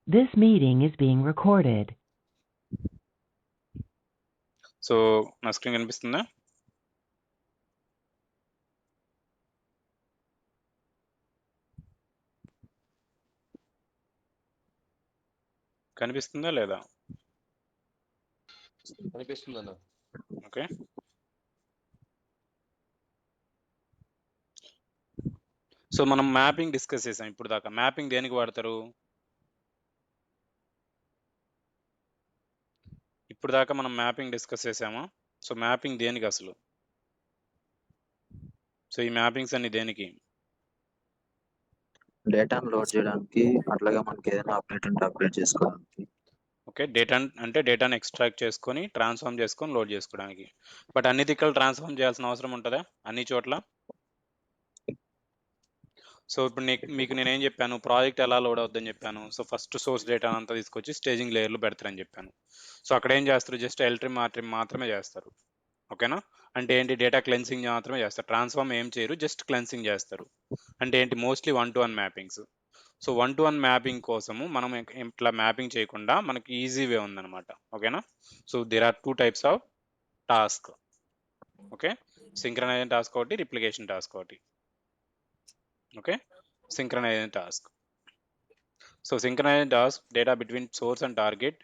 This meeting is being recorded. So నా screen కనిపిస్తుందా? కనిపిస్తుందా లేదా? కనిపిస్తుంది అన్న. ఓకే, సో మనం మ్యాపింగ్ డిస్కస్ చేసాం ఇప్పుడు దాకా. మ్యాపింగ్ దేనికి వాడతారు? ఇప్పుడు దాకా మనం మ్యాపింగ్ డిస్కస్ చేసామా? సో మ్యాపింగ్ దేనికి అసలు? సో ఈ మ్యాపింగ్స్ అన్ని దేనికి? డేటాను లోడ్ చేయడానికి, అట్లాగే మనకి ఏదైనా అప్డేట్ ఉంటే అప్డేట్ చేసుకోవడానికి. ఓకే, డేటా అంటే డేటాను ఎక్స్ట్రాక్ట్ చేసుకొని ట్రాన్స్ఫార్మ్ చేసుకొని లోడ్ చేసుకోవడానికి. బట్ అన్ని దిక్కలు ట్రాన్స్ఫార్మ్ చేయాల్సిన అవసరం ఉంటుందా అన్ని చోట్ల? సో ఇప్పుడు మీకు నేనేం చెప్పాను, ప్రాజెక్ట్ ఎలా లోడ్ అవుద్దని చెప్పాను. సో ఫస్ట్ సోర్స్ డేటా అంతా తీసుకొచ్చి స్టేజింగ్ లేయర్లో పెడతారని చెప్పాను. సో అక్కడ ఏం చేస్తారు, జస్ట్ ఎల్ట్రిమ్ ఆర్ట్రిమ్ మాత్రమే చేస్తారు. ఓకేనా? అంటే ఏంటి, డేటా క్లెన్సింగ్ మాత్రమే చేస్తారు, ట్రాన్స్ఫార్మ్ ఏం చేయరు, జస్ట్ క్లెన్సింగ్ చేస్తారు. అంటే ఏంటి, mostly 1-to-1 mappings. So 1-to-1 mapping కోసము మనం ఇట్లా మ్యాపింగ్ చేయకుండా మనకి ఈజీ వే ఉందన్నమాట. ఓకేనా? So there are 2 types of task. Okay, synchronisation task ఒకటి, రిప్లికేషన్ టాస్క్ ఒకటి. Okay, synchronization task. So synchronization task, data between source and target,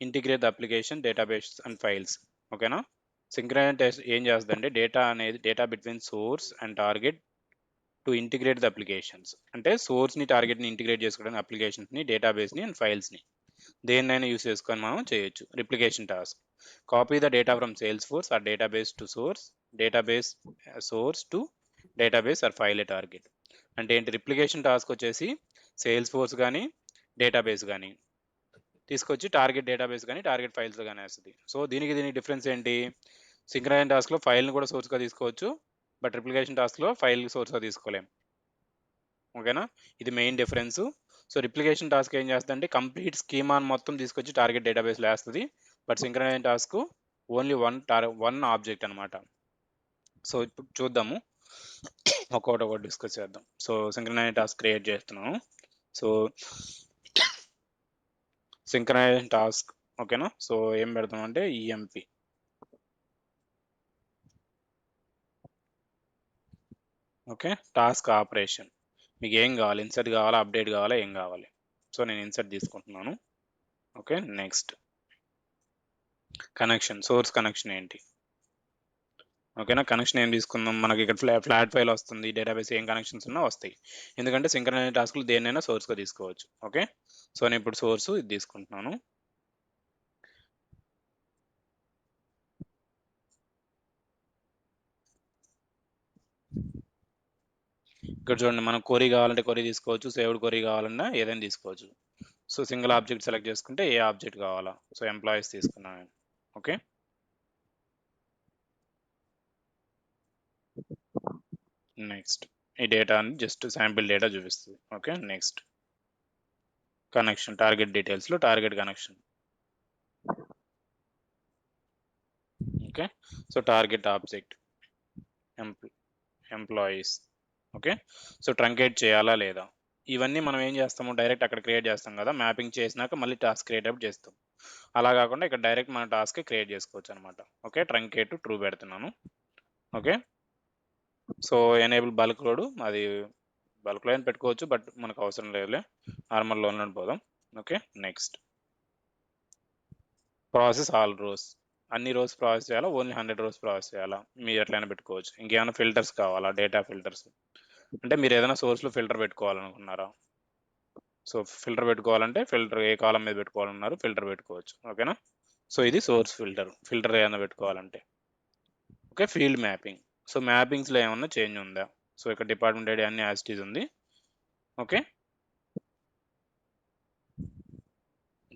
integrate the application, database and files. ఓకేనా? Synchronisation test ఏం చేస్తుందంటే data అనేది data between source and target to integrate the applications. అంటే సోర్స్ని టార్గెట్ని integrate చేసుకోవడానికి అప్లికేషన్స్ని, డేటాబేస్ని and ఫైల్స్ని దేన్నైనా use చేసుకొని మనం చేయొచ్చు. Replication task, copy the data from Salesforce or database to source, database source to database or file a target. అంటే ఏంటి, replication task వచ్చేసి Salesforce కానీ డేటాబేస్ కానీ తీసుకొచ్చి టార్గెట్ డేటాబేస్ కానీ టార్గెట్ ఫైల్స్ కానీ వేస్తుంది. సో దీనికి డిఫరెన్స్ ఏంటి, సింక్రనైజేషన్ టాస్క్లో ఫైల్ని కూడా సోర్స్గా తీసుకోవచ్చు, బట్ రిప్లికేషన్ టాస్క్లో ఫైల్ సోర్స్గా తీసుకోలేం. ఓకేనా? ఇది main difference. So replication task ఏం చేస్తుందంటే కంప్లీట్ స్కీమాని మొత్తం తీసుకొచ్చి టార్గెట్ డేటాబేస్లో వేస్తుంది, but synchronisation task only one object అనమాట. సో ఇప్పుడు చూద్దాము, ఒక్కొక్కటి డిస్కస్ చేద్దాం. సో సింక్రనైజేషన్ టాస్క్ క్రియేట్ చేస్తున్నాను. సో సింక్రనైజేషన్ టాస్క్ ఓకేనా? సో ఏం పెడతాం అంటే ఈఎంపి. Okay, task operation. మీకు ఏం కావాలి, ఇన్సర్ట్ కావాలా, అప్డేట్ కావాలా, ఏం కావాలి? సో నేను ఇన్సర్ట్ తీసుకుంటున్నాను. Okay, next connection, source connection ఏంటి? ఓకేనా, కనెక్షన్ ఏం తీసుకుందాం, మనకి ఇక్కడ ఫ్లాట్ ఫైల్ వస్తుంది, డేటాబేస్ ఏం కనెక్షన్స్ ఉన్నా వస్తాయి, ఎందుకంటే సింక్రనైజేషన్ టాస్క్లు దేన్నైనా సోర్స్గా తీసుకోవచ్చు. ఓకే, సో నేను ఇప్పుడు సోర్స్ ఇది తీసుకుంటున్నాను. ఇక్కడ చూడండి, మనం క్వరీ కావాలంటే క్వరీ తీసుకోవచ్చు, సేవ్డ్ క్వరీ కావాలన్నా ఏదైనా తీసుకోవచ్చు. సో సింగిల్ ఆబ్జెక్ట్ సెలెక్ట్ చేసుకుంటే ఏ ఆబ్జెక్ట్ కావాలా, సో ఎంప్లాయీస్ తీసుకున్నాను. ఓకే, నెక్స్ట్ ఈ డేటాని జస్ట్ శాంపిల్ డేటా చూపిస్తుంది. ఓకే, నెక్స్ట్ కనెక్షన్, టార్గెట్ డీటెయిల్స్లో target connection. Okay, so target object employees. Okay, so truncate చేయాలా లేదా, ఇవన్నీ మనం ఏం చేస్తాము, డైరెక్ట్ అక్కడ క్రియేట్ చేస్తాం కదా, మ్యాపింగ్ చేసినాక మళ్ళీ టాస్క్ క్రియేట్ అప్ చేస్తాం. అలా కాకుండా ఇక్కడ డైరెక్ట్ మన టాస్క్ క్రియేట్ చేసుకోవచ్చు అనమాట. ఓకే, ట్రంకేట్ ట్రూ పెడుతున్నాను. Okay, so enable bulk load, అది బల్క్ లైన్ పెట్టుకోవచ్చు, బట్ మనకు అవసరం లేదులే, నార్మల్ లోన్ పోదాం. Okay, next process all rose, అన్ని రోస్ ప్రాసెస్ చేయాలా, ఓన్లీ 100 రోస్ ప్రాసెస్ చేయాలా, మీరు ఎట్లయినా పెట్టుకోవచ్చు. ఇంకేమైనా ఫిల్టర్స్ కావాలా, డేటా ఫిల్టర్స్ అంటే మీరు ఏదైనా సోర్స్లో ఫిల్టర్ పెట్టుకోవాలనుకున్నారా, సో ఫిల్టర్ పెట్టుకోవాలంటే ఫిల్టర్ ఏ కాలం మీద పెట్టుకోవాలన్నారు ఫిల్టర్ పెట్టుకోవచ్చు. ఓకేనా, సో ఇది సోర్స్ ఫిల్టర్ ఏమైనా పెట్టుకోవాలంటే. ఓకే, ఫీల్డ్ మ్యాపింగ్, సో మ్యాపింగ్స్లో ఏమన్నా చేంజ్ ఉందా, సో ఇక్కడ డిపార్ట్మెంట్ ఐడి అన్ని యాజ్ ఇట్ ఈజ్ ఉంది. ఓకే,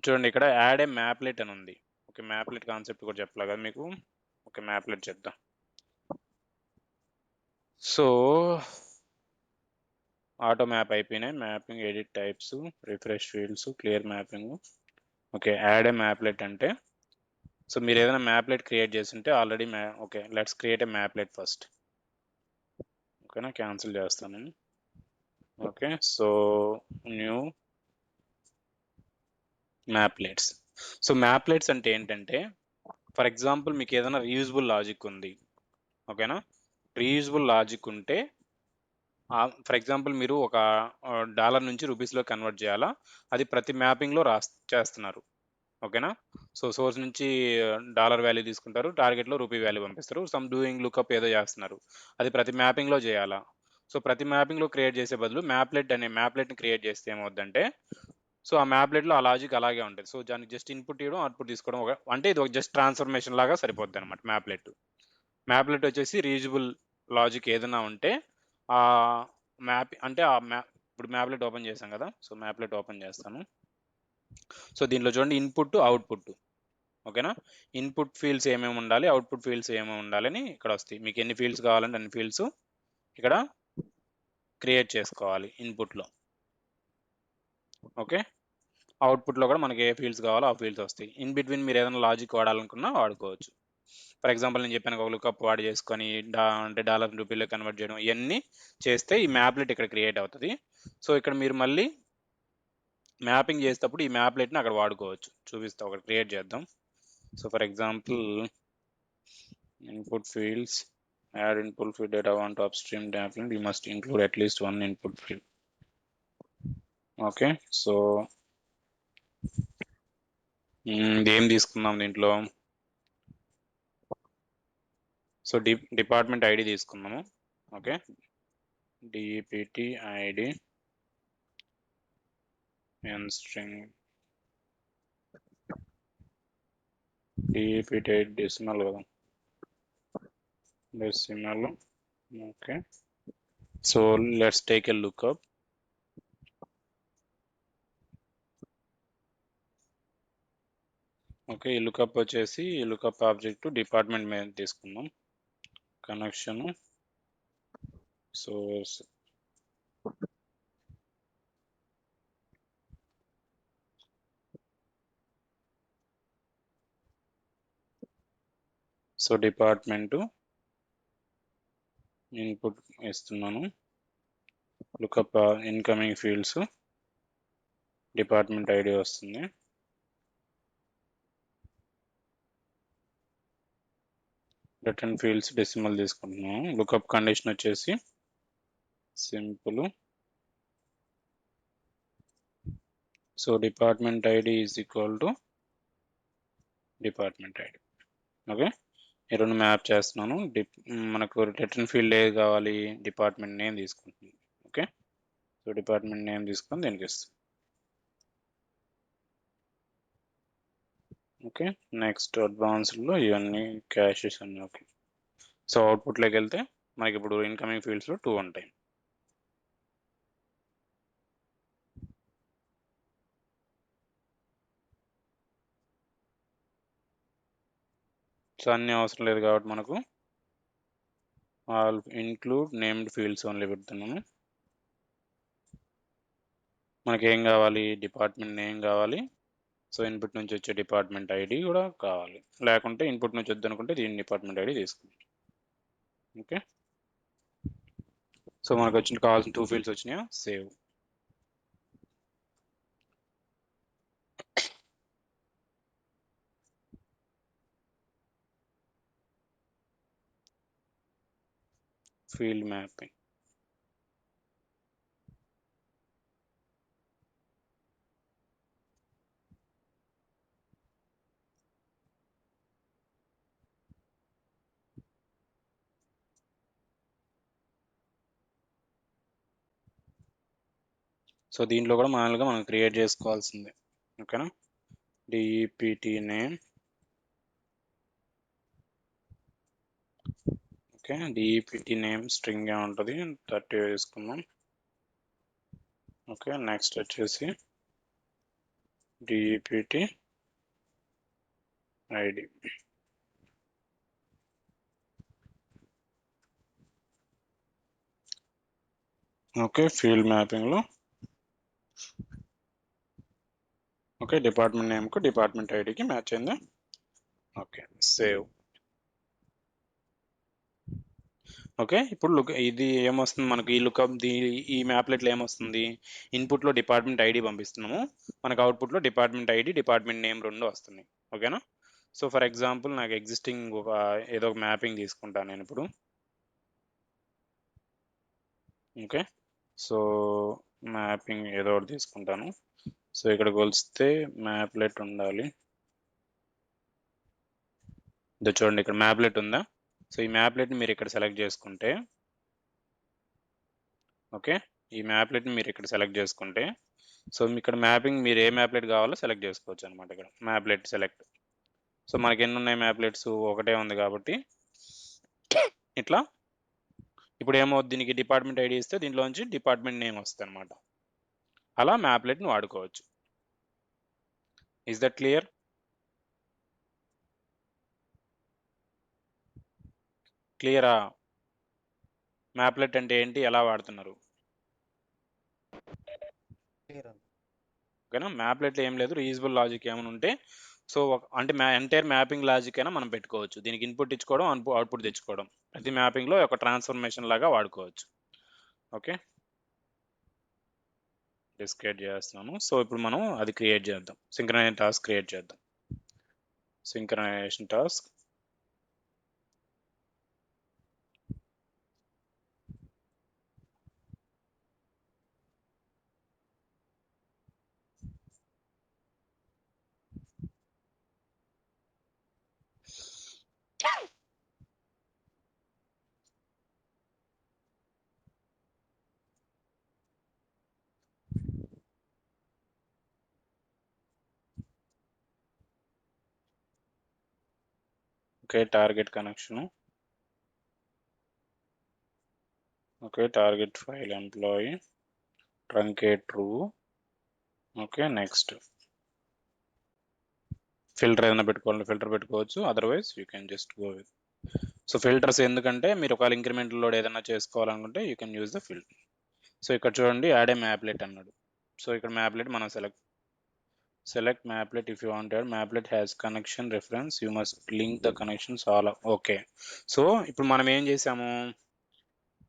చూడండి ఇక్కడ యాడ్ ఏ మ్యాప్లెట్ అని ఉంది. ఓకే, మ్యాప్లెట్ కాన్సెప్ట్ కూడా చెప్పలే కదా మీకు. ఓకే, మ్యాప్లెట్ చెప్తాం. సో ఆటో మ్యాప్ అయిపోయినాయి, mapping, edit types, refresh fields, clear mapping. Okay, add a mapplet అంటే, సో మీరు ఏదైనా మ్యాప్లెట్ క్రియేట్ చేస్తుంటే already okay let's create a mapplet first. ఓకేనా, క్యాన్సిల్ చేస్తాను నేను. Okay, so new mapplets. So mapplets అంటే ఏంటంటే, ఫర్ ఎగ్జాంపుల్ మీకు ఏదైనా రీయూజబుల్ లాజిక్ ఉంది, ఓకేనా? రీయూజబుల్ లాజిక్ ఉంటే ఫర్ ఎగ్జాంపుల్ మీరు ఒక డాలర్ నుంచి రూపీస్లో కన్వర్ట్ చేయాలా, అది ప్రతి మ్యాపింగ్లో చేస్తున్నారు, ఓకేనా? సో సోర్స్ నుంచి డాలర్ వాల్యూ తీసుకుంటారు, టార్గెట్లో రూపీ వాల్యూ పంపిస్తారు, సమ్ డూయింగ్ లుకప్ ఏదో చేస్తున్నారు, అది ప్రతి మ్యాపింగ్లో చేయాలా. సో ప్రతి మ్యాపింగ్లో క్రియేట్ చేసే బదులు మ్యాప్లెట్ని క్రియేట్ చేస్తే ఏమవుద్దంటే, సో ఆ మ్యాప్లెట్లో ఆ లాజిక్ అలాగే ఉంటుంది. సో దానికి జస్ట్ ఇన్పుట్ ఇవ్వడం, అవుట్పుట్ తీసుకోవడం, అంటే ఇది ఒక జస్ట్ ట్రాన్స్ఫర్మేషన్ లాగా సరిపోద్ది అనమాట మ్యాప్లెట్ వచ్చేసి రీయూజబుల్ లాజిక్ ఏదైనా ఉంటే ఆ ఇప్పుడు మ్యాప్లెట్ ఓపెన్ చేశాం కదా, సో మ్యాప్లెట్ ఓపెన్ చేస్తాను. సో దీంట్లో చూడండి, ఇన్పుట్ అవుట్పుట్, ఓకేనా? ఇన్పుట్ ఫీల్డ్స్ ఏమేమి ఉండాలి, అవుట్పుట్ ఫీల్డ్స్ ఏమేమి ఉండాలని ఇక్కడ వస్తాయి. మీకు ఎన్ని ఫీల్డ్స్ కావాలంటే అన్ని ఫీల్డ్స్ ఇక్కడ క్రియేట్ చేసుకోవాలి ఇన్పుట్లో, ఓకే? అవుట్పుట్లో కూడా మనకి ఏ ఫీల్డ్స్ కావాలో ఆ ఫీల్డ్స్ వస్తాయి. ఇన్ బిట్వీన్ మీరు ఏదైనా లాజిక్ వాడాలనుకున్నా వాడుకోవచ్చు. ఫర్ ఎగ్జాంపుల్ నేను చెప్పాను, ఒక లుకప్ వాడి చేసుకొని అంటే డాలర్ రూపీలో కన్వర్ట్ చేయడం, ఇవన్నీ చేస్తే ఈ మ్యాప్లెట్ ఇక్కడ క్రియేట్ అవుతుంది. సో ఇక్కడ మీరు మళ్ళీ మ్యాపింగ్ చేసేటప్పుడు ఈ మ్యాప్లెట్ని అక్కడ వాడుకోవచ్చు. చూపిస్తా, ఒకటి క్రియేట్ చేద్దాం. So for example input fields, add input field data want upstream mapplet, you must include at least one input field, okay? So ఏం తీసుకుందాం దీంట్లో, సో డిపార్ట్మెంట్ ఐడి తీసుకుందాము, okay? DPT ID and string DPT decimal కదా, decimal, okay? So let's take a lookup. Okay, ఈ lookup వచ్చేసి ఈ lookup object department మీద తీసుకుందాం. Connection source, so department input ఇస్తున్నాను, lookup incoming fields department ID వస్తుంది, return fields decimal తీసుకుంటున్నాము, lookup condition వచ్చేసి simple. So department ID is equal to department ID, okay? ఈ రెండు మ్యాప్ చేస్తున్నాను. మనకు రిటర్న్ ఫీల్డ్ ఏది కావాలి, డిపార్ట్మెంట్ నేమ్ తీసుకుంటుంది, ఓకే? సో డిపార్ట్మెంట్ నేమ్ తీసుకొని దీనికి ఇస్తాం, ఓకే? నెక్స్ట్ అడ్వాన్స్డ్లో ఇవన్నీ క్యాషెస్ అన్నీ, ఓకే? సో అవుట్పుట్లోకి వెళ్తే మనకి ఇప్పుడు ఇన్కమింగ్ ఫీల్డ్స్లో 2 ఉంటాయి. సో అన్నీ అవసరం లేదు కాబట్టి మనకు all include named fields only పెడుతున్నాము. మనకి ఏం కావాలి, డిపార్ట్మెంట్ నేమ్ కావాలి, సో ఇన్పుట్ నుంచి వచ్చే డిపార్ట్మెంట్ ఐడి కూడా కావాలి, లేకుంటే ఇన్పుట్ నుంచి వద్దనుకుంటే దీని డిపార్ట్మెంట్ ఐడి తీసుకుంటాం, ఓకే? సో మనకు కావాల్సిన 2 ఫీల్డ్స్ వచ్చినాయా, సేవ్. ఫీల్డ్ మ్యాపింగ్, సో దీంట్లో కూడా మామూలుగా మనం క్రియేట్ చేసుకోవాల్సిందే, ఓకేనా? DPT name, okay? DPT name string ఉంటుంది, 30 వేసుకుందాం, ఓకే? నెక్స్ట్ వచ్చేసి డిపిటి ఐడి, ఓకే? ఫీల్డ్ మ్యాపింగ్లో, ఓకే, డిపార్ట్మెంట్ నేమ్కు డిపార్ట్మెంట్ ఐడికి మ్యాచ్ అయిందా, ఓకే? సేవ్. ఓకే. ఇప్పుడు ఇది ఏమొస్తుంది మనకి ఈ లుకప్ ఈ మ్యాప్లెట్‌లో ఏమొస్తుంది? ఇన్‌పుట్‌లో డిపార్ట్‌మెంట్ ఐడీ పంపిస్తున్నాము. మనకు అవుట్‌పుట్‌లో డిపార్ట్‌మెంట్ ఐడీ, డిపార్ట్‌మెంట్ నేమ్ 2 వస్తున్నాయి. ఓకేనా? సో, ఫర్ ఎగ్జాంపుల్ నాకు ఎగ్జిస్టింగ్ ఏదో ఒక మ్యాపింగ్ తీసుకుంటాను నేనిప్పుడు. ఓకే. సో, మ్యాపింగ్ ఏదో ఒకటి తీసుకుంటాను. సో, ఇక్కడ కొలిస్తే మ్యాప్లెట్ ఉండాలి. ఇదో చూడండి ఇక్కడ మ్యాప్లెట్ ఉందా? సో, ఈ మ్యాప్లెట్‌ని మీరు ఇక్కడ సెలెక్ట్ చేసుకుంటే ఓకే. ఈ మ్యాప్లెట్‌ని మీరు ఇక్కడ సెలెక్ట్ చేసుకుంటే సో, ఇక్కడ మ్యాపింగ్ మీరు ఏ మ్యాప్లెట్ కావాలో సెలెక్ట్ చేసుకోవచ్చనమాట ఇక్కడ. మ్యాప్లెట్ సెలెక్ట్. సో, మనకెన్నున్నాయి మ్యాప్లెట్స్? ఒకటే ఉంది కాబట్టి ఇట్లా ఇప్పుడేమవుద్ది దీనికి డిపార్ట్‌మెంట్ ఐడీ ఇస్తే దీంట్లోంచి డిపార్ట్‌మెంట్ నేమ్ వస్తదనమాట. అలా మ్యాప్లెట్‌ని వాడుకోవచ్చు. Is that clear? క్లియరా? మ్యాప్లెట్ అంటే ఏంటి? ఎలా వాడుతున్నారు? ఓకేనా? మ్యాప్లెట్‌లో ఏం లేదు. రీయూజబుల్ లాజిక్ ఏమైనా ఉంటే సో, అంటే ఎంటైర్ మ్యాపింగ్ లాజిక్ అయినా మనం పెట్టుకోవచ్చు. దీనికి ఇన్‌పుట్ ఇచ్చుకోవడం, అవుట్‌పుట్ తెచ్చుకోవడం. ప్రతి మ్యాపింగ్‌లో ఒక ట్రాన్స్‌ఫర్మేషన్ లాగా వాడుకోవచ్చు. ఓకే. క్రియేట్ చేస్తున్నాను. సో, ఇప్పుడు మనం అది క్రియేట్ చేద్దాం. సింక్రనైజ్ టాస్క్ క్రియేట్ చేద్దాం. Synchronisation task. Okay. Target connection. Okay. Target file employee. Truncate true. Okay. Next. Filter ఏదైనా పెట్టుకోవాలంటే ఫిల్టర్ పెట్టుకోవచ్చు. Otherwise you can just go with. So, filters ఎందుకంటే మీరు ఒకవేళ ఇంక్రిమెంటల్ లోడ్ ఏదైనా చేసుకోవాలనుకుంటే you can use the filter. So, ఇక్కడ చూడండి యాడ్ ఏ మ్యాప్లెట్ అన్నాడు. సో, ఇక్కడ మ్యాప్లెట్ మనం select mapplet if you want to add mapplet has connection reference you must link the connections all okay. So, ఇప్పుడు మనం ఏం చేసాము?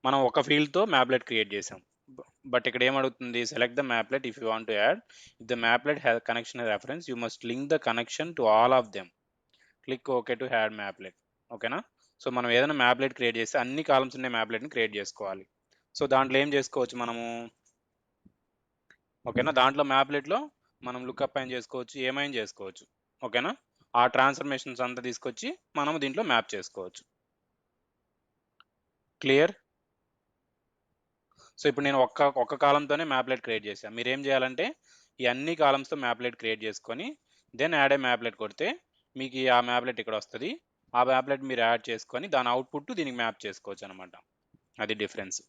మనం ఒక ఫీల్డ్‌తో మ్యాప్లెట్ క్రియేట్ చేసాం. బట్ ఇక్కడ ఏమడుగుతుంది? Select the mapplet if you want to add. If the mapplet has connection reference you must link the connection to all of them. Click okay to add mapplet. ఓకేనా? సో, మనం ఏదైనా mapplet create చేస్తే అన్ని columns ఉన్న మ్యాప్లెట్‌ని create చేసుకోవాలి. So, దాంట్లో ఏం చేసుకోవచ్చు మనము? ఓకేనా? దాంట్లో మ్యాప్లెట్‌లో మనం లుకప్ అయిన చేసుకోవచ్చు. ఏమైనా చేసుకోవచ్చు. ఓకేనా? ఆ ట్రాన్స్‌ఫర్మేషన్స్ అంతా తీసుకొచ్చి మనం దీంట్లో మ్యాప్ చేసుకోవచ్చు. క్లియర్? సో, ఇప్పుడు నేను ఒక్క కాలమ్‌తోనే మ్యాప్లెట్ క్రియేట్ చేశాను. మీరేం చేయాలంటే ఈ అన్ని కాలమ్స్‌తో మ్యాప్లెట్ క్రియేట్ చేసుకొని దెన్ యాడ్ ఏ మ్యాప్లెట్ కొడితే మీకు ఆ మ్యాప్లెట్ ఇక్కడ వస్తది. ఆ మ్యాప్లెట్ మీరు యాడ్ చేసుకొని దాని అవుట్‌పుట్ దీనికి మ్యాప్ చేసుకోవచ్చనమాట. అది డిఫరెన్స్.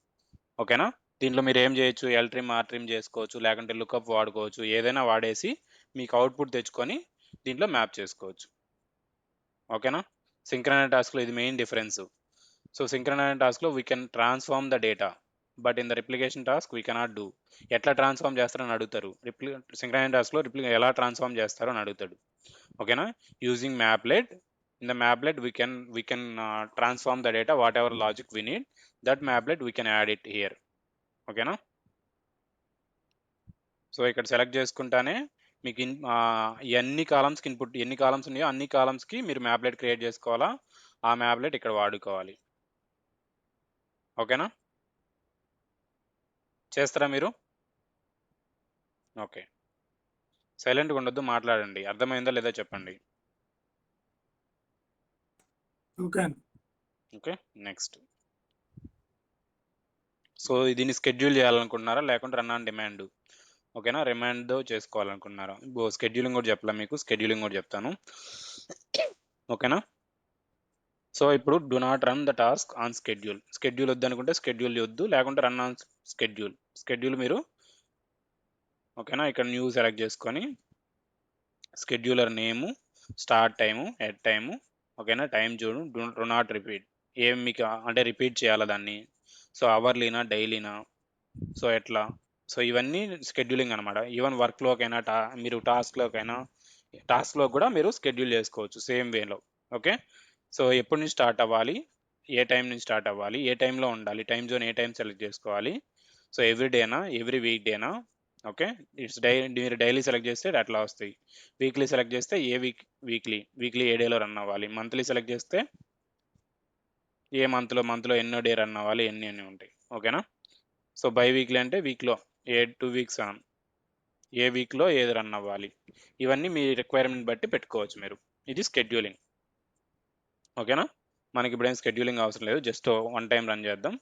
ఓకేనా? దీంట్లో మీరేం చేయొచ్చు? ఎల్‌ట్రిమ్, ఆర్‌ట్రిమ్ చేసుకోవచ్చు. లేకుంటే లుకప్ వాడుకోవచ్చు. ఏదైనా వాడేసి మీకు అవుట్‌పుట్ తెచ్చుకొని దీంట్లో మ్యాప్ చేసుకోవచ్చు. ఓకేనా? సింక్రనైజ్ టాస్క్‌లో ఇది మెయిన్ డిఫరెన్స్. సో, సింక్రనైజ్ టాస్క్‌లో we can transform the data. But in the replication task we cannot do. ఎట్లా ట్రాన్స్‌ఫార్మ్ చేస్తారని అడుగుతారు. సింక్రనైజ్ టాస్క్‌లో ఎలా ట్రాన్స్‌ఫార్మ్ చేస్తారో అని అడుగుతాడు. ఓకేనా? Using mapplet. In the mapplet we can transform the data whatever logic we need. That mapplet we can add it here. ఓకేనా? సో, ఇక్కడ సెలెక్ట్ చేసుకుంటానే మీకు ఎన్ని కాలమ్స్‌కి ఇన్‌పుట్ ఎన్ని కాలమ్స్ ఉన్నాయో అన్ని కాలమ్స్‌కి మీరు మ్యాప్లెట్ క్రియేట్ చేసుకోవాలా. ఆ మ్యాప్లెట్ ఇక్కడ వాడుకోవాలి. ఓకేనా? చేస్తారా మీరు? ఓకే. సైలెంట్‌గా ఉండొద్దు. మాట్లాడండి. అర్థమైందా లేదా చెప్పండి. ఓకే. ఓకే. నెక్స్ట్. సో, దీన్ని షెడ్యూల్ చేయాలనుకుంటున్నారా? లేకుంటే రన్ ఆన్ డిమాండ్. ఓకేనా? రిమాండ్‌తో చేసుకోవాలనుకుంటున్నారా? షెడ్యూలింగ్ కూడా చెప్పలా మీకు. షెడ్యూలింగ్ కూడా చెప్తాను. ఓకేనా? సో, ఇప్పుడు do not run the task on schedule. Schedule వద్దనుకుంటే షెడ్యూల్ వద్దు. లేకుంటే రన్ ఆన్ షెడ్యూల్. షెడ్యూల్ మీరు ఓకేనా? ఇక్కడ న్యూ సెలెక్ట్ చేసుకొని షెడ్యూలర్ నేము, స్టార్ట్ టైము, ఎండ్ టైము ఓకేనా? Time zone do not repeat. ఏం మీకు అంటే రిపీట్ చేయాలా దాన్ని? సో, అవర్లీనా? డైలీనా? సో, ఎట్లా? సో, ఇవన్నీ షెడ్యూలింగ్ అనమాట. ఈవెన్ వర్క్‌లోకైనా మీరు టాస్క్‌లో కూడా మీరు షెడ్యూల్ చేసుకోవచ్చు సేమ్ వేలో. ఓకే. సో, ఎప్పటి నుంచి స్టార్ట్ అవ్వాలి? ఏ టైం నుంచి స్టార్ట్ అవ్వాలి, ఏ టైంలో ఉండాలి, టైం జోన్ ఏ టైం సెలెక్ట్ చేసుకోవాలి. సో ఎవ్రీ డేనా, ఎవ్రీ వీక్ డేనా, ఓకే. మీరు డైలీ సెలెక్ట్ చేస్తే అట్లా వస్తాయి. వీక్లీ సెలెక్ట్ చేస్తే ఏ వీక్లీ ఏ డేలో రన్ అవ్వాలి. మంత్లీ సెలెక్ట్ చేస్తే ఏ మంత్లో ఎన్నో డే రన్ అవ్వాలి, ఎన్ని ఉంటాయి. ఓకేనా. సో బై వీక్లీ అంటే వీక్లో 2 వీక్స్ ఆన్, ఏ వీక్లో ఏది రన్ అవ్వాలి, ఇవన్నీ మీ రిక్వైర్మెంట్ బట్టి పెట్టుకోవచ్చు మీరు. ఇది స్కెడ్యూలింగ్. ఓకేనా. మనకి ఇప్పుడేం స్కెడ్యూలింగ్ అవసరం లేదు, జస్ట్ వన్ టైం రన్ చేద్దాం.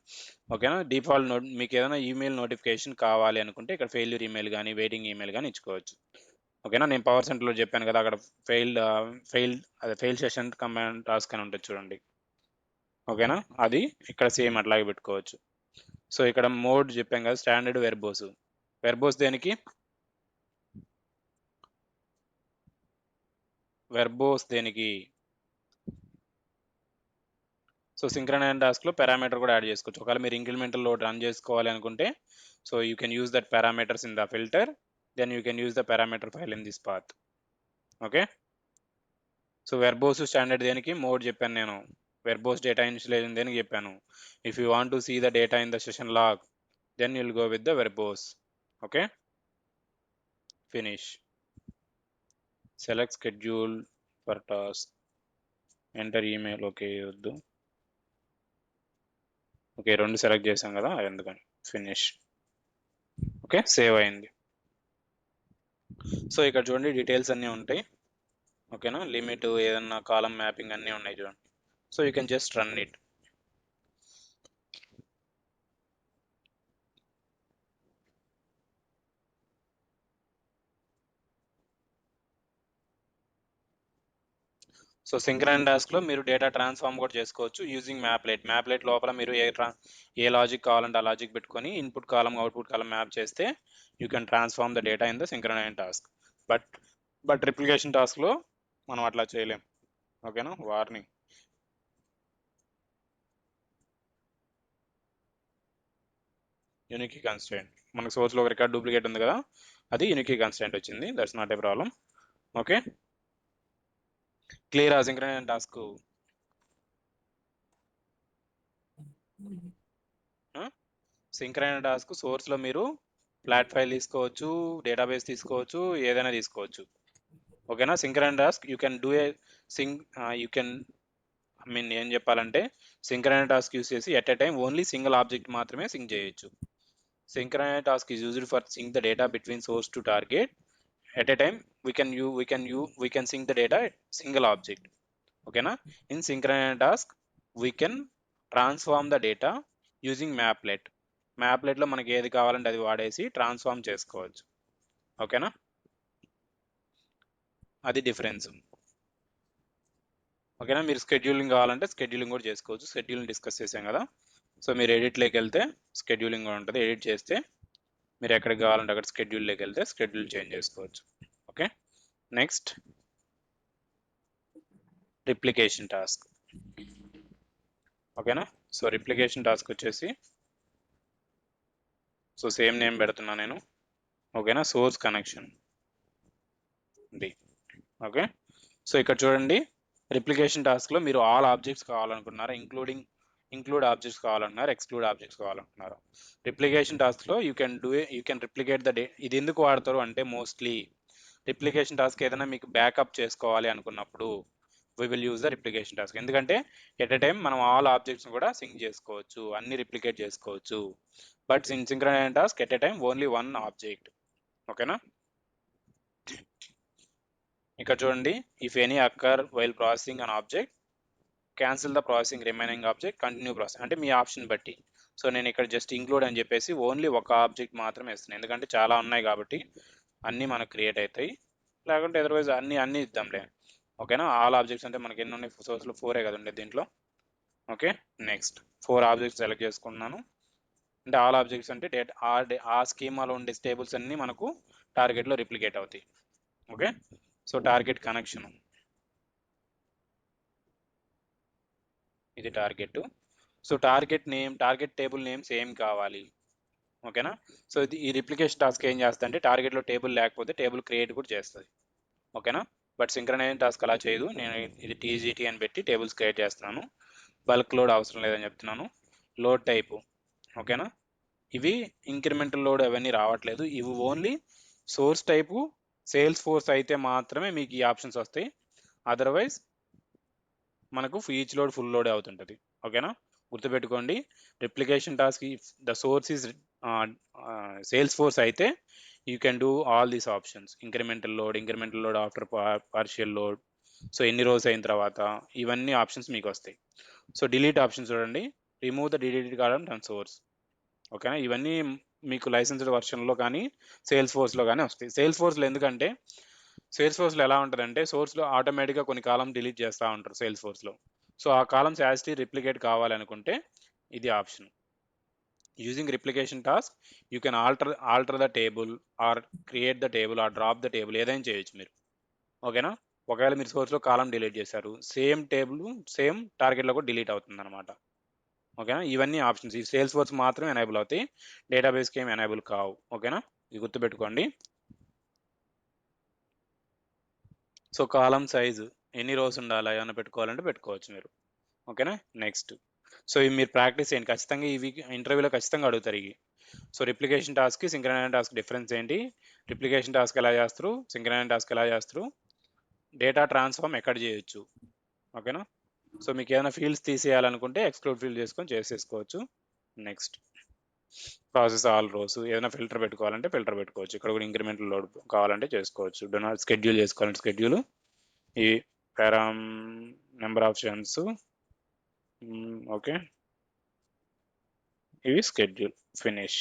ఓకేనా. డిఫాల్ట్ మీకు ఏదైనా ఈమెయిల్ నోటిఫికేషన్ కావాలి అనుకుంటే ఇక్కడ ఫెయిల్యూర్ ఈమెయిల్ కానీ వెయిటింగ్ ఈమెయిల్ కానీ ఇచ్చుకోవచ్చు. ఓకేనా. నేను పవర్ సెంటర్లో చెప్పాను కదా, అక్కడ ఫెయిల్ సెషన్ కమాండ్ టాస్క్ అని ఉంటుంది చూడండి. ఓకేనా. అది ఇక్కడ సేమ్ అట్లాగే పెట్టుకోవచ్చు. సో ఇక్కడ మోడ్ చెప్పాం కదా, స్టాండర్డ్ వెర్బోస్ దేనికి, సో సింక్రనైజ్ టాస్క్లో పారామీటర్ కూడా యాడ్ చేసుకోవచ్చు. ఒకవేళ మీరు ఇంక్రిమెంటల్ లోడ్ రన్ చేసుకోవాలి అనుకుంటే, so you can use that parameters in the filter, then you can use the parameter file in this path. Okay. So verbose standard దేనికి, mode చెప్పాను నేను. వెర్బోస్ డేటా ఇన్స్టలేషన్ దేనికి చెప్పాను. If you want to see the data in the session log, then you'll go with the verbose. Okay. Finish. Select schedule for task, enter email. Okay వద్దు. Okay 2 select చేసాం కదా, ఎందుకని. Finish. Okay save అయింది. So ఇక్కడ చూడండి details అన్నీ ఉంటాయి. ఓకేనా. లిమిట్, ఏదన్నా కాలం మ్యాపింగ్ అన్నీ ఉన్నాయి చూడండి. So you can just run it. So synchronize టాస్క్లో మీరు డేటా ట్రాన్స్ఫార్మ్ కూడా చేసుకోవచ్చు యూజింగ్ మ్యాప్లెట్ లోపల మీరు ఏ లాజిక్ కావాలంటే ఆ లాజిక్ పెట్టుకొని ఇన్పుట్ కాలం అవుట్పుట్ కాలం మ్యాప్ చేస్తే you can transform the data in the synchronise task. But replication టాస్క్లో మనం అట్లా చేయలేం. ఓకేనా. వార్నింగ్. యూనిక్ కన్స్ట్రెంట్, మనకు సోర్స్లో ఒక రికార్డ్ డూప్లికేట్ ఉంది కదా, అది యూనిక్ కన్స్ట్రెంట్ వచ్చింది. That's not a problem. Okay. Clear. ఆ సింక్రనైజ్ టాస్క్ సింక్రనైజ్ టాస్క్ సోర్స్లో మీరు ఫ్లాట్ ఫైల్ తీసుకోవచ్చు, డేటాబేస్ తీసుకోవచ్చు, ఏదైనా తీసుకోవచ్చు. ఓకేనా. Synchronize task you can do a ఏం చెప్పాలంటే సింక్రనైజ్ టాస్క్ యూస్ చేసి at a time only single object మాత్రమే సింక్ చేయొచ్చు. Synchronize task is used for sync the data between source to target. At a time we can sync the data at single object. ఓకేనా. In synchronize task we can transform the data using మ్యాప్లెట్లో మనకి ఏది కావాలంటే అది వాడేసి transform చేసుకోవచ్చు. ఓకేనా. అది difference. ఓకేనా. మీరు స్కెడ్యూలింగ్ కావాలంటే స్కెడ్యూలింగ్ కూడా చేసుకోవచ్చు. స్కెడ్యూలింగ్ డిస్కస్ చేసాం కదా. సో మీరు ఎడిట్లోకి వెళ్తే స్కెడ్యూలింగ్ కూడా ఉంటుంది. ఎడిట్ చేస్తే మీరు ఎక్కడికి కావాలంటే అక్కడ స్కెడ్యూల్లోకి వెళ్తే స్కెడ్యూల్ చేంజ్ చేసుకోవచ్చు. ఓకే. Next replication task. ఓకేనా. సో రిప్లికేషన్ టాస్క్ వచ్చేసి, సో సేమ్ నేమ్ పెడుతున్నా నేను. ఓకేనా. Source connection D. Okay. So ఇక్కడ చూడండి రిప్లికేషన్ టాస్క్లో మీరు ఆల్ ఆబ్జెక్ట్స్ కావాలనుకున్నారా, ఇంక్లూడ్ ఆబ్జెక్ట్స్ కావాలన్నారు, ఎక్స్క్లూడ్ ఆబ్జెక్ట్స్ కావాలనుకున్నారు. రిప్లికేషన్ టాస్క్లో యూ కెన్ రిప్లికేట్ ద ఇది ఎందుకు వాడతారు అంటే, మోస్ట్లీ రిప్లికేషన్ టాస్క్ ఏదైనా మీకు బ్యాకప్ చేసుకోవాలి అనుకున్నప్పుడు we will use the replication task. ఎందుకంటే ఎట్ ఎ టైం మనం ఆల్ ఆబ్జెక్ట్స్ కూడా సింక్ చేసుకోవచ్చు, అన్ని రిప్లికేట్ చేసుకోవచ్చు. But in synchronize task at a time only one object. ఓకేనా. ఇక్కడ చూడండి, if any occur while processing an object, cancel the processing remaining object, continue processing. అంటే మీ ఆప్షన్ బట్టి. సో నేను ఇక్కడ జస్ట్ ఇంక్లూడ్ అని చెప్పేసి ఓన్లీ ఒక ఆబ్జెక్ట్ మాత్రమే ఇస్తున్నాను, ఎందుకంటే చాలా ఉన్నాయి కాబట్టి అన్నీ మనకు క్రియేట్ అవుతాయి. లేకుంటే అదర్వైజ్ అన్నీ ఇద్దాంలే. ఓకేనా. ఆల్ ఆబ్జెక్ట్స్ అంటే మనకి ఎన్ని ఉన్నాయి, సోర్స్లో 4 కదా ఉండేది దీంట్లో. ఓకే. నెక్స్ట్ 4 ఆబ్జెక్ట్స్ సెలెక్ట్ చేసుకుంటున్నాను. అంటే ఆల్ ఆబ్జెక్ట్స్ అంటే ఆ స్కీమాలో ఉండే టేబుల్స్ అన్నీ మనకు టార్గెట్లో రిప్లికేట్ అవుతాయి. ఓకే. సో టార్గెట్ కనెక్షన్ ఇది target. So target table name same కావాలి. ఓకేనా. సో ఈ రిప్లికేషన్ టాస్క్ ఏం చేస్తుంది అంటే, టార్గెట్లో టేబుల్ లేకపోతే టేబుల్ క్రియేట్ కూడా చేస్తుంది. ఓకేనా. బట్ సింక్రనైజ్ టాస్క్ అలా చేయదు. నేను ఇది టీజీటీ అని పెట్టి టేబుల్స్ క్రియేట్ చేస్తున్నాను. బల్క్ లోడ్ అవసరం లేదని చెప్తున్నాను. లోడ్ టైపు ఓకేనా. ఇవి ఇంక్రిమెంటల్ లోడ్ అవన్నీ రావట్లేదు. ఇవి only source type sales force అయితే మాత్రమే మీకు ఈ ఆప్షన్స్ వస్తాయి. అదర్వైజ్ మనకు ఈచ్ లోడ్ ఫుల్ లోడ్ అవుతుంటుంది. ఓకేనా, గుర్తుపెట్టుకోండి. Replication task the source is Salesforce అయితే you can do all these options. Incremental load after partial load, so ఎన్ని రోజు అయిన తర్వాత, ఇవన్నీ ఆప్షన్స్ మీకు వస్తాయి. సో డిలీట్ ఆప్షన్ చూడండి, remove the deleted column from source. ఓకేనా, ఇవన్నీ మీకు లైసెన్స్డ్ వర్షన్లో కానీ సేల్స్ ఫోర్స్లో కానీ వస్తాయి. సేల్స్ ఫోర్స్లో ఎందుకంటే సేల్స్ ఫోర్స్లో ఎలా ఉంటుందంటే సోర్స్లో ఆటోమేటిక్గా కొన్ని కాలం డిలీట్ చేస్తూ ఉంటారు సేల్స్ ఫోర్స్లో. సో ఆ కాలమ్స్ యాజిటీ రిప్లికేట్ కావాలనుకుంటే ఇది option. Using replication task you can alter the table or create the table or drop the table, ఏదైనా చేయొచ్చు మీరు. ఓకేనా, ఒకవేళ మీరు సోర్స్లో కాలం డిలీట్ చేశారు, సేమ్ టేబుల్ సేమ్ టార్గెట్లో కూడా డిలీట్ అవుతుంది అనమాట. ఓకేనా, ఇవన్నీ ఆప్షన్స్ ఈ సేల్స్ ఫోర్స్ మాత్రమే ఎనేబుల్ అవుతాయి, డేటాబేస్కి ఏమి ఎనేబుల్ కావు. ఓకేనా, ఇది గుర్తుపెట్టుకోండి. సో కాలం సైజు ఎన్ని రోస్ ఉండాలా ఏమైనా పెట్టుకోవాలంటే పెట్టుకోవచ్చు మీరు. ఓకేనా, నెక్స్ట్. సో ఇవి మీరు ప్రాక్టీస్ చేయండి ఖచ్చితంగా. ఇవి ఇంటర్వ్యూలో ఖచ్చితంగా అడుగుతారు ఇవి. సో రిప్లికేషన్ టాస్క్కి సింక్రనైజ్ టాస్క్ డిఫరెన్స్ ఏంటి, రిప్లికేషన్ టాస్క్ ఎలా చేస్తారు, సింక్రనైజ్ టాస్క్ ఎలా చేస్తారు, డేటా ట్రాన్స్ఫార్మ్ ఎక్కడ చేయొచ్చు. ఓకేనా, సో మీకు ఏదైనా ఫీల్డ్స్ తీసేయాలనుకుంటే ఎక్స్క్లూడ్ ఫీల్డ్ చేసుకొని చేసేసుకోవచ్చు. నెక్స్ట్, ప్రాసెస్ ఆల్ రోస్, ఏదైనా ఫిల్టర్ పెట్టుకోవాలంటే ఫిల్టర్ పెట్టుకోవచ్చు. ఇక్కడ కూడా ఇంక్రిమెంటల్ లోడ్ కావాలంటే చేసుకోవచ్చు. డో నాట్ స్కెడ్యూల్ చేసుకోవాలంటే స్కెడ్యూల్. ఈ పారామ్ నెంబర్ ఆఫ్ షన్స్, ఓకే, ఇవి స్కెడ్యూల్ ఫినిష్.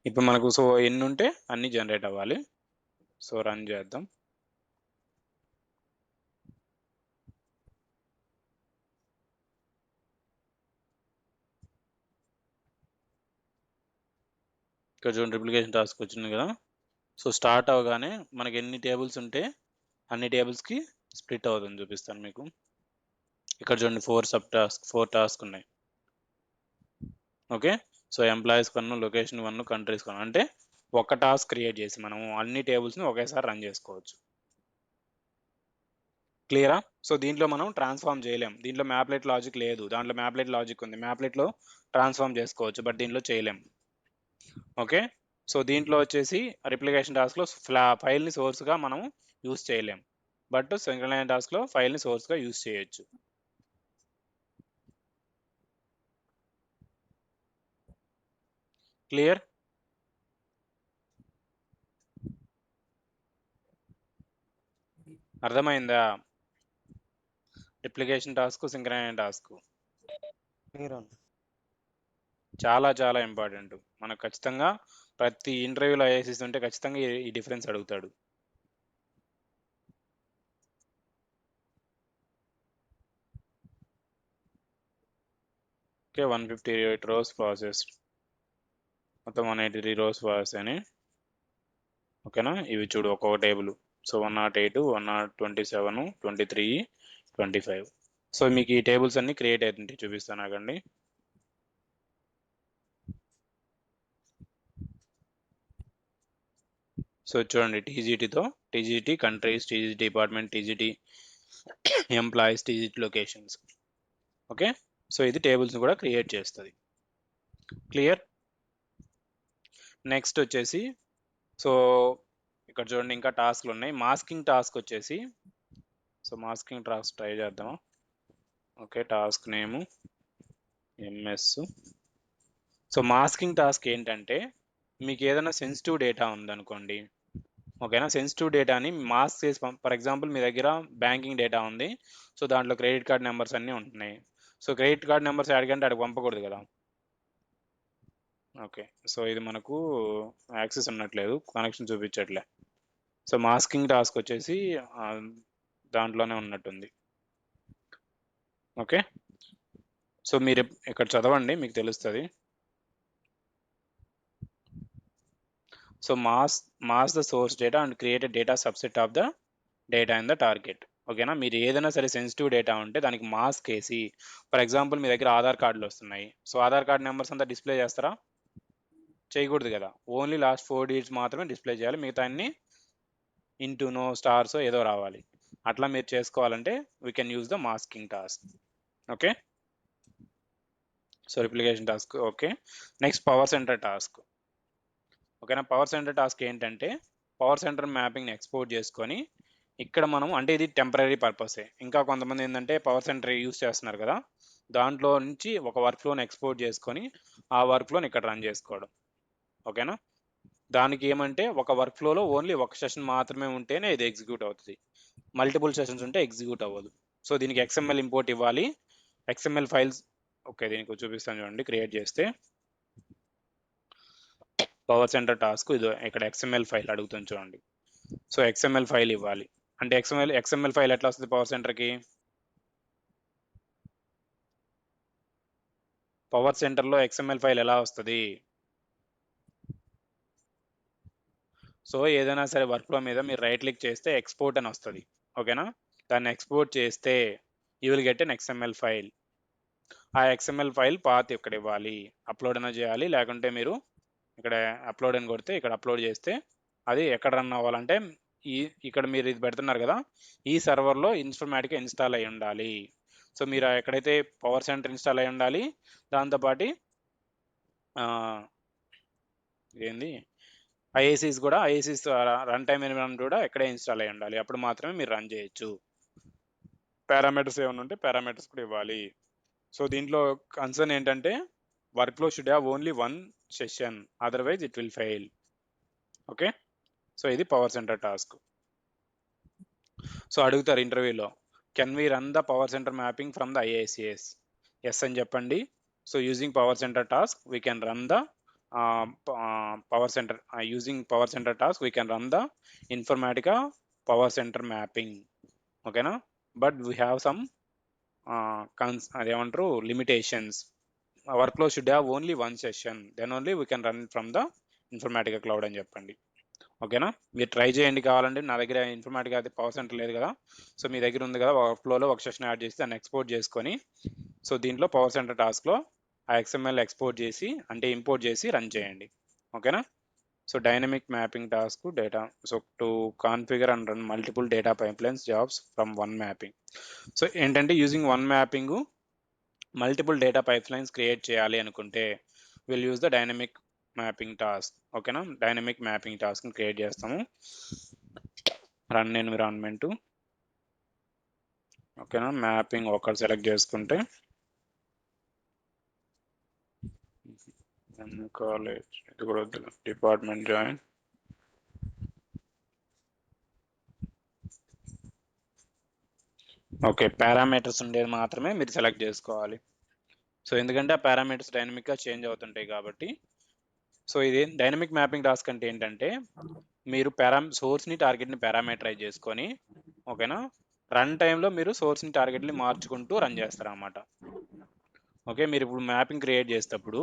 ఇప్పుడు మనకు సో ఎన్ని ఉంటే అన్ని జనరేట్ అవ్వాలి. సో రన్ చేద్దాం. ఇక్కడ చూడండి రిప్లికేషన్ టాస్క్ వచ్చింది కదా. సో స్టార్ట్ అవగానే మనకి ఎన్ని టేబుల్స్ ఉంటే అన్ని టేబుల్స్కి స్ప్లిట్ అవుతుంది చూపిస్తాను మీకు. ఇక్కడ చూడండి 4 టాస్క్ ఉన్నాయి. Okay, so employees 1, location 1, countries 1, అంటే ఒక టాస్క్ క్రియేట్ చేసి మనం అన్ని టేబుల్స్ని ఒకేసారి రన్ చేసుకోవచ్చు. క్లియరా. సో దీంట్లో మనం ట్రాన్స్ఫార్మ్ చేయలేం, దీంట్లో మ్యాప్లెట్ లాజిక్ లేదు, దాంట్లో మ్యాప్లెట్ లాజిక్ ఉంది, మ్యాప్లెట్లో ట్రాన్స్ఫార్మ్ చేసుకోవచ్చు బట్ దీంట్లో చేయలేం. ఓకే, సో దీంట్లో వచ్చేసి రిప్లికేషన్ టాస్క్లో ఫైల్ని సోర్స్గా మనం యూస్ చేయలేం, బట్ సింక్రనైజ్ టాస్క్లో ఫైల్ని సోర్స్గా యూస్ చేయొచ్చు. క్లియర్. అర్థమైందా? రిప్లికేషన్ టాస్క్, సింక్రనైజ్ టాస్క్ చాలా చాలా ఇంపార్టెంట్. మనకు ఖచ్చితంగా ప్రతి ఇంటర్వ్యూలో ఐఏసీస్ ఉంటే ఖచ్చితంగా ఈ డిఫరెన్స్ అడుగుతాడు. ఓకే, 158 రోస్ ప్రాసెస్డ్, మొత్తం 183 రోస్ ప్రాసెస్ అని. ఓకేనా, ఇవి చూడు ఒక్కొక్క టేబుల్. సో 108, 127, 23, 25. సో మీకు ఈ టేబుల్స్ అన్ని క్రియేట్ అవుతుంటాయి, చూపిస్తాను ఆగండి. సో చూడండి టీజీటీతో TGT countries, TGT department, TGT employees, TGT locations. Okay, so ఇది టేబుల్స్ని కూడా క్రియేట్ చేస్తుంది. క్లియర్. నెక్స్ట్ వచ్చేసి సో ఇక్కడ చూడండి ఇంకా టాస్క్లు ఉన్నాయి. మాస్కింగ్ టాస్క్ వచ్చేసి, సో మాస్కింగ్ టాస్క్ ట్రై చేద్దామా. ఓకే, టాస్క్ నేము ఎంఎస్. సో మాస్కింగ్ టాస్క్ ఏంటంటే మీకు ఏదైనా సెన్సిటివ్ డేటా ఉందనుకోండి. ఓకేనా, సెన్సిటివ్ డేటాని మాస్క్ చేసి ఫర్ ఎగ్జాంపుల్ మీ దగ్గర బ్యాంకింగ్ డేటా ఉంది, సో దాంట్లో క్రెడిట్ కార్డ్ నెంబర్స్ అన్నీ ఉంటున్నాయి. సో క్రెడిట్ కార్డ్ నెంబర్స్ అడిగంటే అడిగి పంపకూడదు కదా. ఓకే, సో ఇది మనకు యాక్సెస్ ఉన్నట్లేదు, కనెక్షన్ చూపించట్లే. సో మాస్కింగ్ టాస్క్ వచ్చేసి దాంట్లోనే ఉన్నట్టుంది. ఓకే, సో మీరు ఇక్కడ చదవండి మీకు తెలుస్తుంది. So mass the source data and create data subset of the data in the target. ఓకేనా, మీరు ఏదైనా సరే సెన్సిటివ్ డేటా ఉంటే దానికి మాస్క్ వేసి, ఫర్ ఎగ్జాంపుల్ మీ దగ్గర ఆధార్ కార్డులు వస్తున్నాయి, సో ఆధార్ కార్డ్ నెంబర్స్ అంతా డిస్ప్లే చేస్తారా? చేయకూడదు కదా, ఓన్లీ లాస్ట్ 4 digits మాత్రమే డిస్ప్లే చేయాలి, మిగతా అన్ని ఇంటూనో స్టార్స్ ఏదో రావాలి. అట్లా మీరు చేసుకోవాలంటే we can use the masking task. Okay, so replication task. Okay, next power centre task. ఓకేనా, పవర్ సెంటర్ టాస్క్ ఏంటంటే పవర్ సెంటర్ మ్యాపింగ్ని ఎక్స్పోర్ట్ చేసుకొని ఇక్కడ మనం అంటే ఇది టెంపరీ పర్పసే. ఇంకా కొంతమంది ఏంటంటే పవర్ సెంటర్ యూస్ చేస్తున్నారు కదా, దాంట్లో నుంచి ఒక వర్క్ ఫ్లోని ఎక్స్పోర్ట్ చేసుకొని ఆ వర్క్ ఫ్లోని ఇక్కడ రన్ చేసుకోవడం. ఓకేనా, దానికి ఏమంటే ఒక వర్క్ ఫ్లోలో ఓన్లీ ఒక సెషన్ మాత్రమే ఉంటేనే ఇది ఎగ్జిక్యూట్ అవుతుంది, మల్టిపుల్ సెషన్స్ ఉంటే ఎగ్జిక్యూట్ అవ్వదు. సో దీనికి XML ఇంపోర్ట్ ఇవ్వాలి, XML ఫైల్స్. ఓకే, దీనికి చూపిస్తాను చూడండి. క్రియేట్ చేస్తే పవర్ సెంటర్ టాస్క్ ఇది ఇక్కడ XML ఫైల్ అడుగుతుంది చూడండి. సో XML ఫైల్ ఇవ్వాలి. అంటే XML ఫైల్ ఎట్లా వస్తుంది పవర్ సెంటర్కి? పవర్ సెంటర్లో XML ఫైల్ ఎలా వస్తుంది? సో ఏదైనా సరే వర్క్ ఫ్లో మీద మీరు రైట్ క్లిక్ చేస్తే ఎక్స్పోర్ట్ అని వస్తుంది. ఓకేనా, దాన్ని ఎక్స్పోర్ట్ చేస్తే you will get an XML file. ఆ XML ఫైల్ పాత్ ఇక్కడ ఇవ్వాలి, అప్లోడ్ అయినా చేయాలి, లేకుంటే మీరు ఇక్కడ అప్లోడ్ అని కొడితే ఇక్కడ అప్లోడ్ చేస్తే అది ఎక్కడ రన్ అవ్వాలంటే ఇక్కడ మీరు ఇది పెడుతున్నారు కదా, ఈ సర్వర్లో ఇన్ఫర్మాటికా ఇన్స్టాల్ అయి ఉండాలి. సో మీరు ఎక్కడైతే పవర్ సెంటర్ ఇన్స్టాల్ అయి ఉండాలి, దాంతోపాటు ఏంది ఐఏసీస్ కూడా, ఐఏసీస్ రన్ టైమ్ ఎన్విరాన్మెంట్ కూడా ఎక్కడే ఇన్స్టాల్ అయి ఉండాలి, అప్పుడు మాత్రమే మీరు రన్ చేయొచ్చు. పారామీటర్స్ ఏమైనా ఉంటే పారామీటర్స్ కూడా ఇవ్వాలి. సో దీంట్లో కన్సర్న్ ఏంటంటే workflow should have only one session, otherwise it will fail. Okay, so ఇది పవర్ సెంటర్ టాస్క్. సో అడుగుతారు ఇంటర్వ్యూలో, can we run the PowerCenter mapping from the IICS? Yes అని చెప్పండి. So using PowerCenter task we can run the PowerCenter, using PowerCenter task we can run the Informatica PowerCenter mapping. ఓకేనా, but we have some అదేమంటారు limitations. Workflow should have only one session, then only we can run from the Informatica cloud అని చెప్పండి. ఓకేనా, మీరు try చేయండి. కావాలంటే నా దగ్గర ఇన్ఫర్మాటికా అయితే పవర్ సెంటర్ లేదు కదా, సో మీ దగ్గర ఉంది కదా, వర్క్ ఫ్లోలో ఒక సెషన్ యాడ్ చేసి దాన్ని ఎక్స్పోర్ట్ చేసుకొని, సో దీంట్లో పవర్ సెంటర్ టాస్క్లో ఆ XML ఎక్స్పోర్ట్ చేసి అంటే ఇంపోర్ట్ చేసి రన్ చేయండి. ఓకేనా, so dynamic mapping task data, so to configure and run multiple data pipelines jobs from one mapping. So ఏంటంటే using one mapping multiple data pipelines create చేయాలి అనుకుంటే will use the dynamic mapping task. ఓకేనా, dynamic mapping టాస్క్ని create చేస్తాము, run environment. ఓకేనా, mapping ఒకటి select చేసుకుంటే college ఇది కూడా డిపార్ట్మెంట్ జాయిన్. ఓకే, పారామీటర్స్ ఉండేది మాత్రమే మీరు సెలెక్ట్ చేసుకోవాలి. సో ఎందుకంటే ఆ పారామీటర్స్ డైనమిక్గా చేంజ్ అవుతుంటాయి కాబట్టి. సో ఇది డైనమిక్ మ్యాపింగ్ టాస్క్ అంటే ఏంటంటే మీరు సోర్స్ని టార్గెట్ని పారామీటరైజ్ చేసుకొని, ఓకేనా, రన్ టైంలో మీరు సోర్స్ని టార్గెట్ని మార్చుకుంటూ రన్ చేస్తారన్నమాట. ఓకే, మీరు ఇప్పుడు మ్యాపింగ్ క్రియేట్ చేసేటప్పుడు,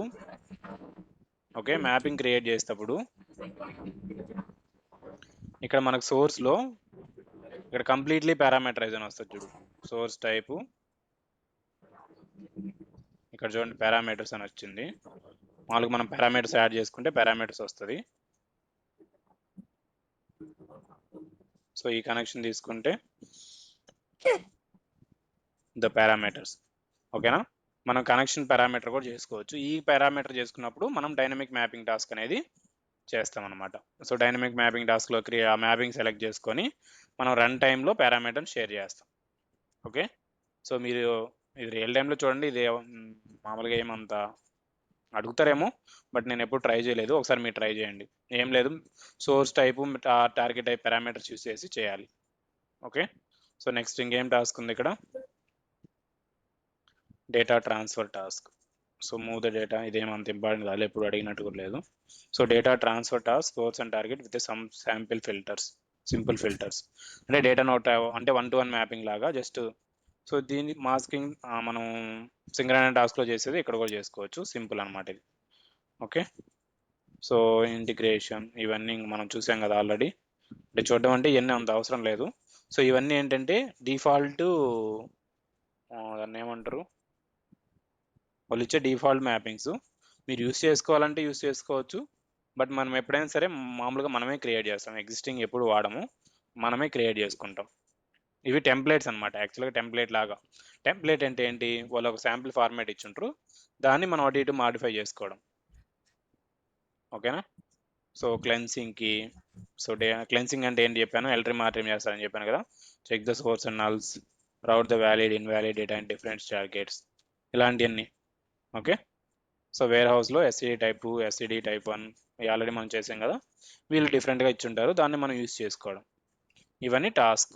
ఓకే, మ్యాపింగ్ క్రియేట్ చేసేటప్పుడు ఇక్కడ మనకు సోర్స్లో ఇక్కడ కంప్లీట్లీ పారామీటరైజ్ అని వస్తుంది చూడు, సోర్స్ టైపు ఇక్కడ చూడండి పారామీటర్స్ అని వచ్చింది. మామూలుగా మనం పారామీటర్స్ యాడ్ చేసుకుంటే పారామీటర్స్ వస్తుంది. సో ఈ కనెక్షన్ తీసుకుంటే ద పారామీటర్స్. ఓకేనా, మనం కనెక్షన్ పారామీటర్ కూడా చేసుకోవచ్చు. ఈ పారామీటర్ చేసుకున్నప్పుడు మనం డైనమిక్ మ్యాపింగ్ టాస్క్ అనేది చేస్తాం అనమాట. సో డైనమిక్ మ్యాపింగ్ టాస్క్లో ఆ మ్యాపింగ్ సెలెక్ట్ చేసుకొని మనం రన్ టైంలో పారామీటర్ని షేర్ చేస్తాం. ఓకే, సో మీరు ఇది రియల్ టైంలో చూడండి, ఇది మామూలుగా ఏమంత అడుగుతారేమో, బట్ నేను ఎప్పుడు ట్రై చేయలేదు, ఒకసారి మీరు ట్రై చేయండి. ఏం లేదు, source type target type parameters use చేసి చేయాలి. ఓకే, సో నెక్స్ట్ ఇంకేం టాస్క్ ఉంది ఇక్కడ, data transfer task. So move the data, ఇదేమంత ఇంపార్టెంట్ కాదు, ఎప్పుడు అడిగినట్టు కూడా లేదు. So data transfer task source and target with some sample filters, simple filters. అంటే డేటా నోట్ అంటే 1-to-1 మ్యాపింగ్ లాగా జస్ట్. సో దీన్ని మాస్కింగ్ మనం సింగల్ టాస్క్లో చేసేది ఇక్కడ కూడా చేసుకోవచ్చు, సింపుల్ అనమాట ఇది. ఓకే, సో ఇంటిగ్రేషన్ ఇవన్నీ మనం చూసాం కదా ఆల్రెడీ, అంటే చూడడం అంటే ఇవన్నీ అంత అవసరం లేదు. సో ఇవన్నీ ఏంటంటే డిఫాల్ట్, దాన్ని ఏమంటారు, వాళ్ళు ఇచ్చే డిఫాల్ట్ మ్యాపింగ్స్. మీరు యూస్ చేసుకోవాలంటే యూస్ చేసుకోవచ్చు, బట్ మనం ఎప్పుడైనా సరే మామూలుగా మనమే క్రియేట్ చేస్తాం, ఎగ్జిస్టింగ్ ఎప్పుడు వాడము, మనమే క్రియేట్ చేసుకుంటాం. ఇవి టెంప్లేట్స్ అనమాట. యాక్చువల్‌గా టెంప్లేట్ లాగా. టెంప్లేట్ అంటే ఏంటి? వాళ్ళు ఒక శాంపిల్ ఫార్మాట్ ఇచ్చుంటారు. దాన్ని మనం అటు ఇటు మాడిఫై చేసుకోవడం. ఓకేనా? సో క్లెన్సింగ్‌కి క్లెన్సింగ్ అంటే ఏంటి చెప్పాను? ఎల్ట్రిమ్ ఆర్ట్రిమ్ చేస్తారని చెప్పాను కదా! Check the source and nulls, route the valid, invalid data and different targets ఇలాంటియన్నీ. ఓకే. సో వేర్ హౌస్‌లో SCD type 2, SCD type 1 already మనం చేసాం కదా! వీళ్ళు డిఫరెంట్‌గా ఇచ్చుంటారు. దాన్ని మనం యూజ్ చేసుకోవడం. ఇవన్నీ టాస్క్.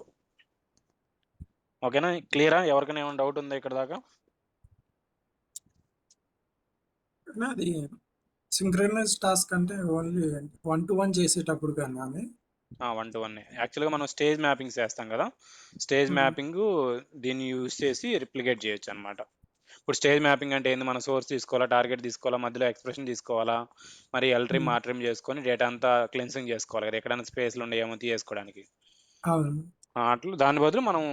ఓకేనా? క్లియరా? ఎవరికైనా ఏమైనా డౌట్ ఉందా ఇక్కడ దాకా? అది సింక్రనైజ్ టాస్క్ అంటే ఓన్లీ 1-to-1 చేసేటప్పుడు కానీ అది 1 to 1 యాక్చువల్‌గా మనం స్టేజ్ మ్యాపింగ్స్ చేస్తాం కదా! స్టేజ్ మ్యాపింగు దీన్ని యూజ్ చేసి రిప్లికేట్ చేయొచ్చు అనమాట. ఇప్పుడు స్టేజ్ మ్యాపింగ్ అంటే ఏంది? మనం సోర్స్ తీసుకోవాలా, టార్గెట్ తీసుకోవాలా, మధ్యలో ఎక్స్‌ప్రెషన్ తీసుకోవాలా, మరి ఎల్ట్రిమ్, ఆర్ట్రిమ్ చేసుకొని డేటా అంతా క్లెన్సింగ్ చేసుకోవాలి కదా! ఎక్కడైనా స్పేస్‌లు ఉన్నాయేమో తీసేసుకోవడానికి. అవును. అట్లా దాని బదులు మనం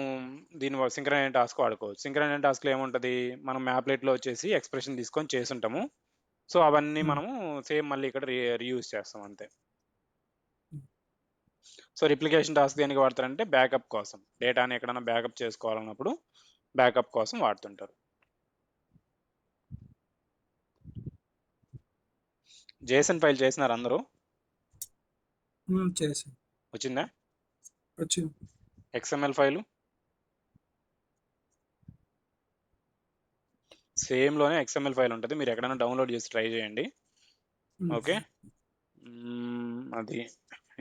దీన్ని సింక్రనైజ్ టాస్క్ వాడుకోవచ్చు. సింక్రనైజ్ టాస్క్‌లో ఏముంటది? మనం మ్యాప్‌లెట్‌లో వచ్చేసి ఎక్స్‌ప్రెషన్ తీసుకొని చేసుంటాము. సో అవన్నీ మనము సేమ్ మళ్ళీ ఇక్కడ రీయూజ్ చేస్తాం అంతే. సో రిప్లికేషన్ టాస్క్ దేనికి వాడతారంటే బ్యాకప్ కోసం. డేటాని ఎక్కడైనా బ్యాకప్ చేసుకోవాలన్నప్పుడు బ్యాకప్ కోసం వాడుతుంటారు. జేసన్ ఫైల్ చేసినారు అందరూ? చేసి వచ్చిందా? వచ్చింది. XML file? సేమ్‌లోనే XML ఫైల్ ఉంటది. మీరు ఎక్కడైనా డౌన్‌లోడ్ చేసి ట్రై చేయండి. ఓకే. అది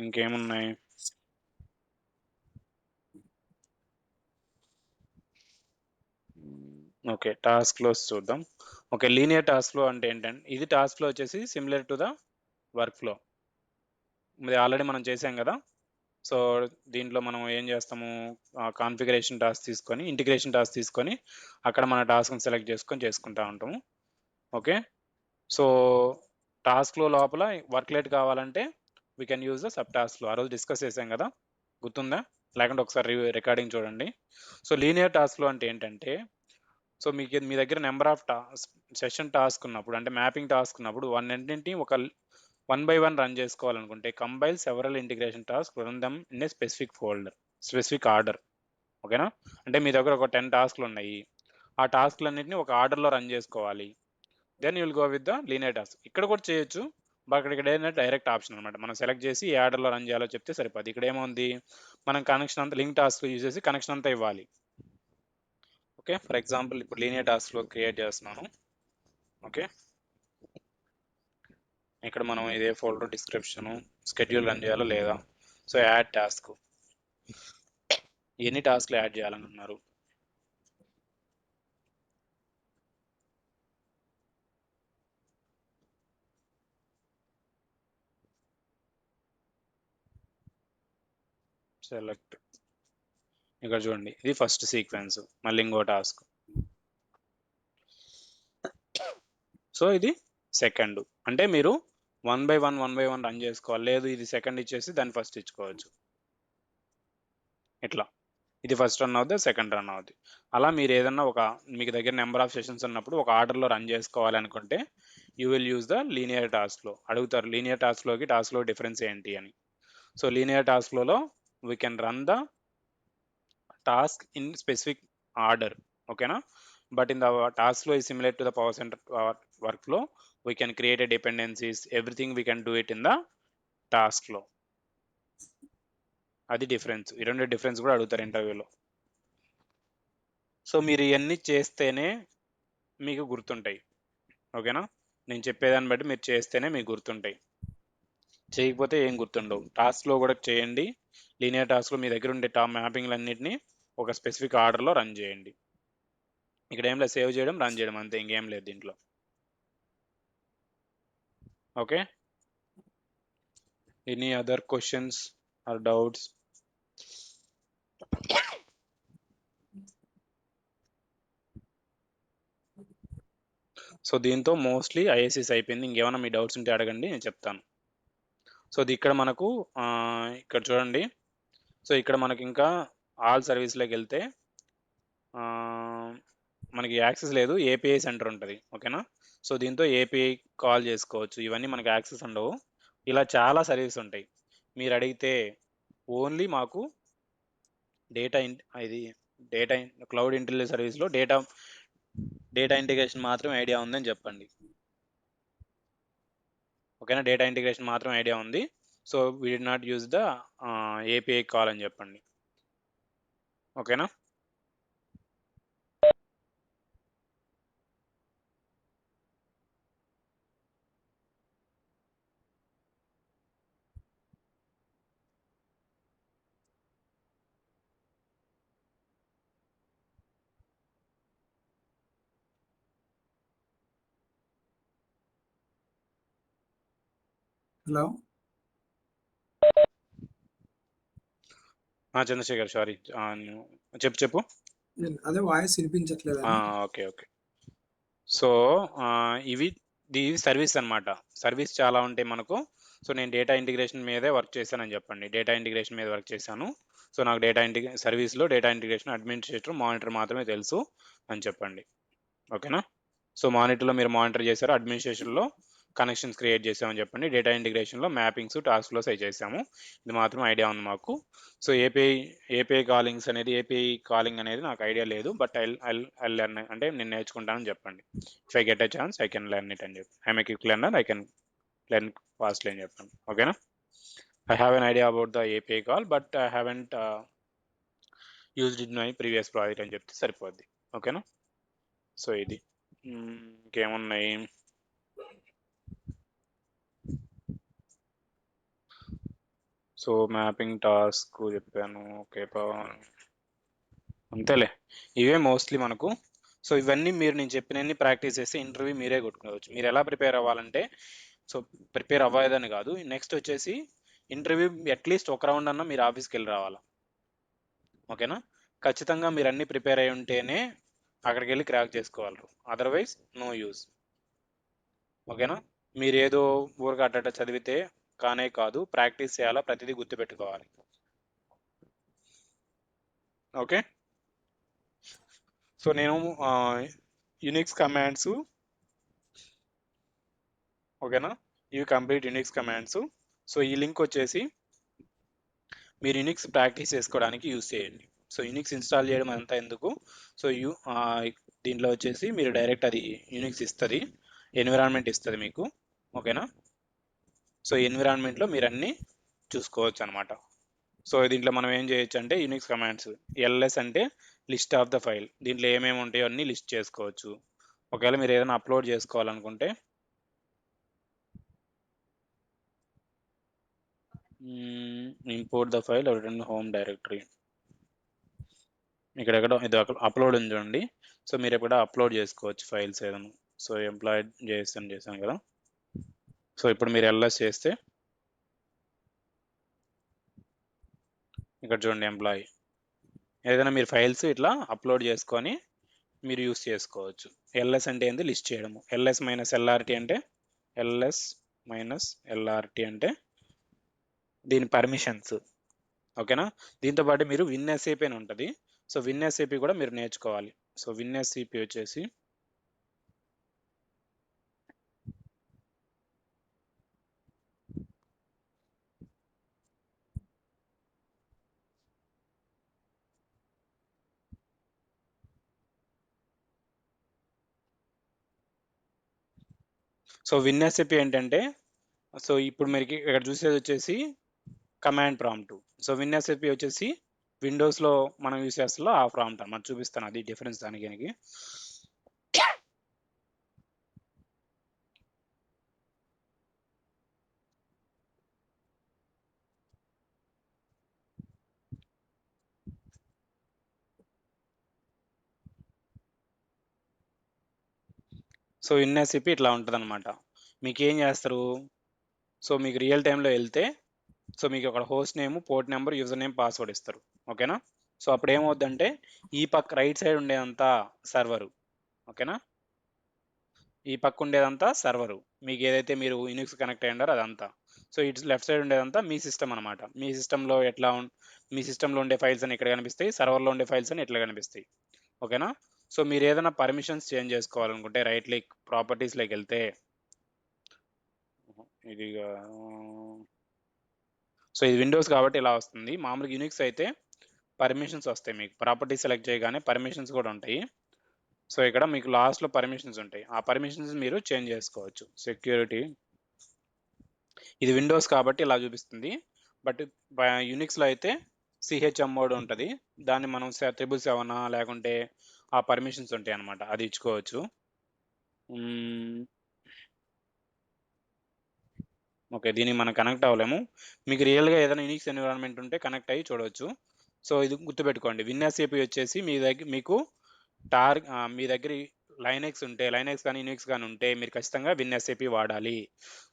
ఇంకేమున్నాయి? ఓకే. టాస్క్ ఫ్లోస్ చూద్దాం. ఓకే. లీనియర్ టాస్క్ ఫ్లో అంటే ఏంటంటే ఇది టాస్క్ ఫ్లో వచ్చేసి similar to the work flow. ఇది ఆల్రెడీ మనం చేసాం కదా! సో దీంట్లో మనం ఏం చేస్తాము? కాన్ఫిగరేషన్ టాస్క్ తీసుకొని, ఇంటిగ్రేషన్ టాస్క్ తీసుకొని, అక్కడ మన టాస్క్‌ని సెలెక్ట్ చేసుకొని చేసుకుంటా ఉంటాము. ఓకే. సో టాస్క్‌లో లోపల వర్క్‌లెట్ కావాలంటే వి కెన్ యూజ్ ద సబ్ టాస్క్‌లో. ఆ రోజు డిస్కస్ చేసాం కదా! గుర్తుందా? లేకుంటే ఒకసారి రికార్డింగ్ చూడండి. సో లీనియర్ టాస్క్‌లో అంటే ఏంటంటే, సో మీ దగ్గర నంబర్ ఆఫ్ సెషన్ టాస్క్ ఉన్నప్పుడు, అంటే మ్యాపింగ్ టాస్క్ ఉన్నప్పుడు అన్నింటిని ఒక 1 బై 1 రన్ చేసుకోవాలనుకుంటే compile several integration task, run them in a specific order. ఓకేనా? అంటే మీ దగ్గర ఒక 10 టాస్క్‌లు ఉన్నాయి. ఆ టాస్క్‌లన్నిటిని ఒక ఆర్డర్‌లో రన్ చేసుకోవాలి. Then you will go with the linear task. ఇక్కడ కూడా చేయొచ్చు. బట్ ఇక్కడ ఏంటంటే డైరెక్ట్ ఆప్షన్ అనమాట. మనం సెలెక్ట్ చేసి ఏ ఆర్డర్‌లో రన్ చేయాలో చెప్తే సరిపోద్ది. ఇక్కడ ఏముంది? మనం కనెక్షన్ అంతా లింక్ టాస్క్ యూజ్ చేసి కనెక్షన్ అంతా ఇవ్వాలి. ఓకే. ఫర్ ఎగ్జాంపుల్ ఇప్పుడు లీనియర్ టాస్క్‌లో క్రియేట్ చేస్తున్నాను. ఓకే. ఇక్కడ మనం ఇదే ఫోల్డర్ డిస్క్రిప్షను, షెడ్యూల్ రన్ చేయాలా లేదా? So add task. ఎన్ని టాస్క్‌లు యాడ్ చేయాలనుకున్నారు? సెలెక్ట్. ఇక్కడ చూడండి. ఇది ఫస్ట్ సీక్వెన్స్. మళ్ళీ ఇంకో టాస్క్. సో ఇది సెకండ్. అంటే మీరు 1 బై 1 రన్ చేసుకోవాలి. లేదు ఇది సెకండ్ ఇచ్చేసి దాన్ని ఫస్ట్ ఇచ్చుకోవచ్చు. ఇట్లా. ఇది ఫస్ట్ రన్ అవుద్ది, సెకండ్ రన్ అవుద్ది. అలా మీరు ఏదన్నా మీకు దగ్గర నెంబర్ ఆఫ్ సెషన్స్ ఉన్నప్పుడు ఒక ఆర్డర్‌లో రన్ చేసుకోవాలి అనుకుంటే you will use the linear టాస్క్‌లో. అడుగుతారు లీనియర్ టాస్క్‌లో డిఫరెన్స్ ఏంటి అని. సో లీనియర్ టాస్క్‌లో we can run the task in specific order. ఓకేనా? బట్ ఇన్ ద టాస్క్‌లో is similar to the Power Center workflow. We can create a dependencies. Everything we can do it in the టాస్క్‌లో. అది difference. ఈ రెండు difference కూడా అడుగుతారు ఇంటర్వ్యూలో. So మీరు ఇవన్నీ చేస్తేనే మీకు గుర్తుంటాయి. ఓకేనా? నేను చెప్పేదాన్ని బట్టి మీరు చేస్తేనే మీకు గుర్తుంటాయి. చేయకపోతే ఏం గుర్తుండవు. టాస్క్‌లో కూడా చేయండి. లీనియర్ టాస్క్‌లో మీ దగ్గర ఉండే మ్యాపింగ్‌లన్నిటిని ఒక స్పెసిఫిక్ ఆర్డర్‌లో రన్ చేయండి. ఇక్కడ ఏం లేదు, సేవ్ చేయడం, రన్ చేయడం అంతే, ఇంకేం లేదు దీంట్లో. Okay. Any other questions or doubts? So దీంతో మోస్ట్లీ ఐఏసీస్ అయిపోయింది. ఇంకేమైనా మీ డౌట్స్ ఉంటే అడగండి, నేను చెప్తాను. సో ఇది ఇక్కడ మనకు ఇక్కడ చూడండి. సో ఇక్కడ మనకి ఇంకా ఆల్ సర్వీస్లోకి వెళ్తే మనకి యాక్సెస్ లేదు. ఏపీఐ సెంటర్ ఉంటుంది. ఓకేనా? సో దీంతో ఏపీఐ కాల్ చేసుకోవచ్చు. ఇవన్నీ మనకి యాక్సెస్ ఉండవు. ఇలా చాలా సర్వీస్ ఉంటాయి. మీరు అడిగితే ఓన్లీ మాకు ఇది డేటా క్లౌడ్ ఇంటెలిజెన్స్ సర్వీస్లో డేటా ఇంటిగ్రేషన్ మాత్రం ఐడియా ఉందని చెప్పండి. ఓకేనా, డేటా ఇంటిగ్రేషన్ మాత్రం ఐడియా ఉంది. So we did not use the API call అని చెప్పండి. ఓకేనా. హలో చంద్రశేఖర్ సారీ, చెప్పు. అదే వాయిస్ వినిపించట్లేదని. ఓకే. సో ఇది సర్వీస్ అన్నమాట. సర్వీస్ చాలా ఉంటాయి మనకు. సో నేను డేటా ఇంటిగ్రేషన్ మీదే వర్క్ చేశానని చెప్పండి. డేటా ఇంటిగ్రేషన్ మీద వర్క్ చేశాను. సో నాకు సర్వీస్లో డేటా ఇంటిగ్రేషన్ అడ్మినిస్ట్రేటర్ మానిటర్ మాత్రమే తెలుసు అని చెప్పండి. ఓకేనా. సో మానిటర్లో మీరు మానిటర్ చేశారు, అడ్మినిస్ట్రేషన్లో కనెక్షన్స్ క్రియేట్ చేసామని చెప్పండి. డేటా ఇంటిగ్రేషన్లో మ్యాపింగ్స్ టాస్క్ ఫ్లోస్ అవి చేసాము. ఇది మాత్రం ఐడియా ఉంది మాకు. సో ఏపీఐ కాలింగ్ అనేది నాకు ఐడియా లేదు, బట్ ఐ లెర్న్, అంటే నేను నేర్చుకుంటానని చెప్పండి. If I get a chance I can learn it అని చెప్పి, I'm a quick learner, I can learn fastly అని చెప్పండి. ఓకేనా. I have an idea about the API call, but I haven't used in my previous project అని చెప్తే సరిపోద్ది. ఓకేనా. So ఇది ఇంకేమున్నాయి. సో మ్యాపింగ్ టాస్క్ చెప్పాను. ఓకే, అంతేలే, ఇవే మోస్ట్లీ మనకు. సో ఇవన్నీ నేను చెప్పినన్ని ప్రాక్టీస్ చేస్తే ఇంటర్వ్యూ మీరే కొట్టుకోవచ్చు. మీరు ఎలా ప్రిపేర్ అవ్వాలంటే, సో ప్రిపేర్ అవ్వలేదని కాదు, నెక్స్ట్ వచ్చేసి ఇంటర్వ్యూ అట్లీస్ట్ ఒక రౌండ్ అన్నా మీరు ఆఫీస్కి వెళ్ళి రావాలా. ఓకేనా. ఖచ్చితంగా మీరు అన్ని ప్రిపేర్ అయి ఉంటేనే అక్కడికి వెళ్ళి క్రాక్ చేసుకోగలరు, అదర్వైజ్ నో యూజ్. ఓకేనా. మీరు ఏదో ఊరికి అట్ట చదివితే కానే కాదు, ప్రాక్టీస్ చేయాలా, ప్రతిదీ గుర్తుపెట్టుకోవాలి. ఓకే. సో నేను యునిక్స్ కమాండ్స్, ఓకేనా, ఇవి కంప్లీట్ యునిక్స్ కమాండ్స్. సో ఈ లింక్ వచ్చేసి మీరు యునిక్స్ ప్రాక్టీస్ చేసుకోవడానికి యూజ్ చేయండి. సో యునిక్స్ ఇన్స్టాల్ చేయడం అంతా ఎందుకు, సో దీంట్లో వచ్చేసి మీరు డైరెక్ట్ అది యునిక్స్ ఇస్తుంది, ఎన్విరాన్మెంట్ ఇస్తుంది మీకు. ఓకేనా. సో ఎన్విరాన్మెంట్లో మీరు అన్నీ చూసుకోవచ్చు అనమాట. సో దీంట్లో మనం ఏం చేయొచ్చు అంటే యునిక్స్ కమాండ్స్, ఎల్ఎస్ అంటే లిస్ట్ ఆఫ్ ద ఫైల్, దీంట్లో ఏమేమి ఉంటాయో అన్నీ లిస్ట్ చేసుకోవచ్చు. ఒకవేళ మీరు ఏదైనా అప్లోడ్ చేసుకోవాలనుకుంటే import the file return home directory, ఇక్కడ ఇది అప్లోడ్ ఉంది చూడండి. సో మీరు ఇక్కడ అప్లోడ్ చేసుకోవచ్చు ఫైల్స్ ఏదైనా. సో ఎంప్లాయ్ చేశాను కదా. సో ఇప్పుడు మీరు ఎల్ఎస్ చేస్తే ఇక్కడ చూడండి, ఎంప్లాయీ ఏదైనా మీరు ఫైల్స్ ఇట్లా అప్లోడ్ చేసుకొని మీరు యూస్ చేసుకోవచ్చు. ఎల్ఎస్ అంటే ఏంది, లిస్ట్ చేయడము. ఎల్ఎస్ మైనస్ ఎల్ఆర్టీ అంటే దీని పర్మిషన్స్. ఓకేనా. దీంతో పాటు మీరు విన్ఎస్ఏపీ అని ఉంటుంది. సో విన్ఎస్ఏపీ కూడా మీరు నేర్చుకోవాలి. సో విన్ఎస్ఏపీ వచ్చేసి సో విన్ఎస్ఏపీ ఏంటంటే, సో ఇప్పుడు మీరు ఇక్కడ చూసేది వచ్చేసి కమాండ్ ప్రాంప్ట్. సో విన్ఎస్ఏపీ వచ్చేసి విండోస్లో మనం యూస్ చేస్తాలో ఆ ప్రాంప్ట్ అన్నమాట. చూపిస్తాను అది డిఫరెన్స్ దానికి. సో విన్ఎస్ఏపీ ఇట్లా ఉంటుంది అనమాట. మీకు ఏం చేస్తారు, సో మీకు రియల్ టైంలో వెళ్తే, సో మీకు అక్కడ host name, port number, user name, password ఇస్తారు. ఓకేనా. సో అప్పుడు ఏమవుద్దంటే ఈ పక్క రైట్ సైడ్ ఉండేదంతా సర్వరు. ఓకేనా. ఈ పక్క ఉండేదంతా సర్వరు, మీకు ఏదైతే మీరు యూనిక్స్ కనెక్ట్ అయ్యి ఉండారో అదంతా. సో ఇటు లెఫ్ట్ సైడ్ ఉండేదంతా మీ సిస్టమ్ అనమాట. మీ సిస్టంలో మీ సిస్టంలో ఉండే ఫైల్స్ అని ఇక్కడ కనిపిస్తాయి, సర్వర్లో ఉండే ఫైల్స్ అని ఇట్లా కనిపిస్తాయి. ఓకేనా. సో మీరు ఏదైనా పర్మిషన్స్ చేంజ్ చేసుకోవాలనుకుంటే రైట్ క్లిక్ ప్రాపర్టీస్లోకి వెళ్తే ఇది, సో ఇది విండోస్ కాబట్టి ఇలా వస్తుంది. మామూలుగా యూనిక్స్ అయితే పర్మిషన్స్ వస్తాయి మీకు. ప్రాపర్టీ సెలెక్ట్ చేయగానే పర్మిషన్స్ కూడా ఉంటాయి. సో ఇక్కడ మీకు లాస్ట్‌లో పర్మిషన్స్ ఉంటాయి. ఆ పర్మిషన్స్ మీరు చేంజ్ చేసుకోవచ్చు. సెక్యూరిటీ ఇది విండోస్ కాబట్టి ఇలా చూపిస్తుంది. బట్ యూనిక్స్‌లో అయితే CHMOD ఉంటది. దాన్ని మనం 777 లేకుంటే ఆ పర్మిషన్స్ ఉంటాయన్నమాట. అది ఇచ్చుకోవచ్చు. ఓకే. దీనికి మనం కనెక్ట్ అవ్వలేము. మీకు రియల్‌గా ఏదైనా యూనిక్స్ ఎన్విరాన్మెంట్ ఉంటే కనెక్ట్ అయ్యి చూడవచ్చు. సో ఇది గుర్తుపెట్టుకోండి. విన్ఎస్ఏపీ వచ్చేసి మీకు మీ దగ్గర లైనెక్స్ ఉంటే లైనెక్స్ కానీ యూనిక్స్ కానీ ఉంటే మీరు ఖచ్చితంగా విన్ఎస్ఏపీ వాడాలి.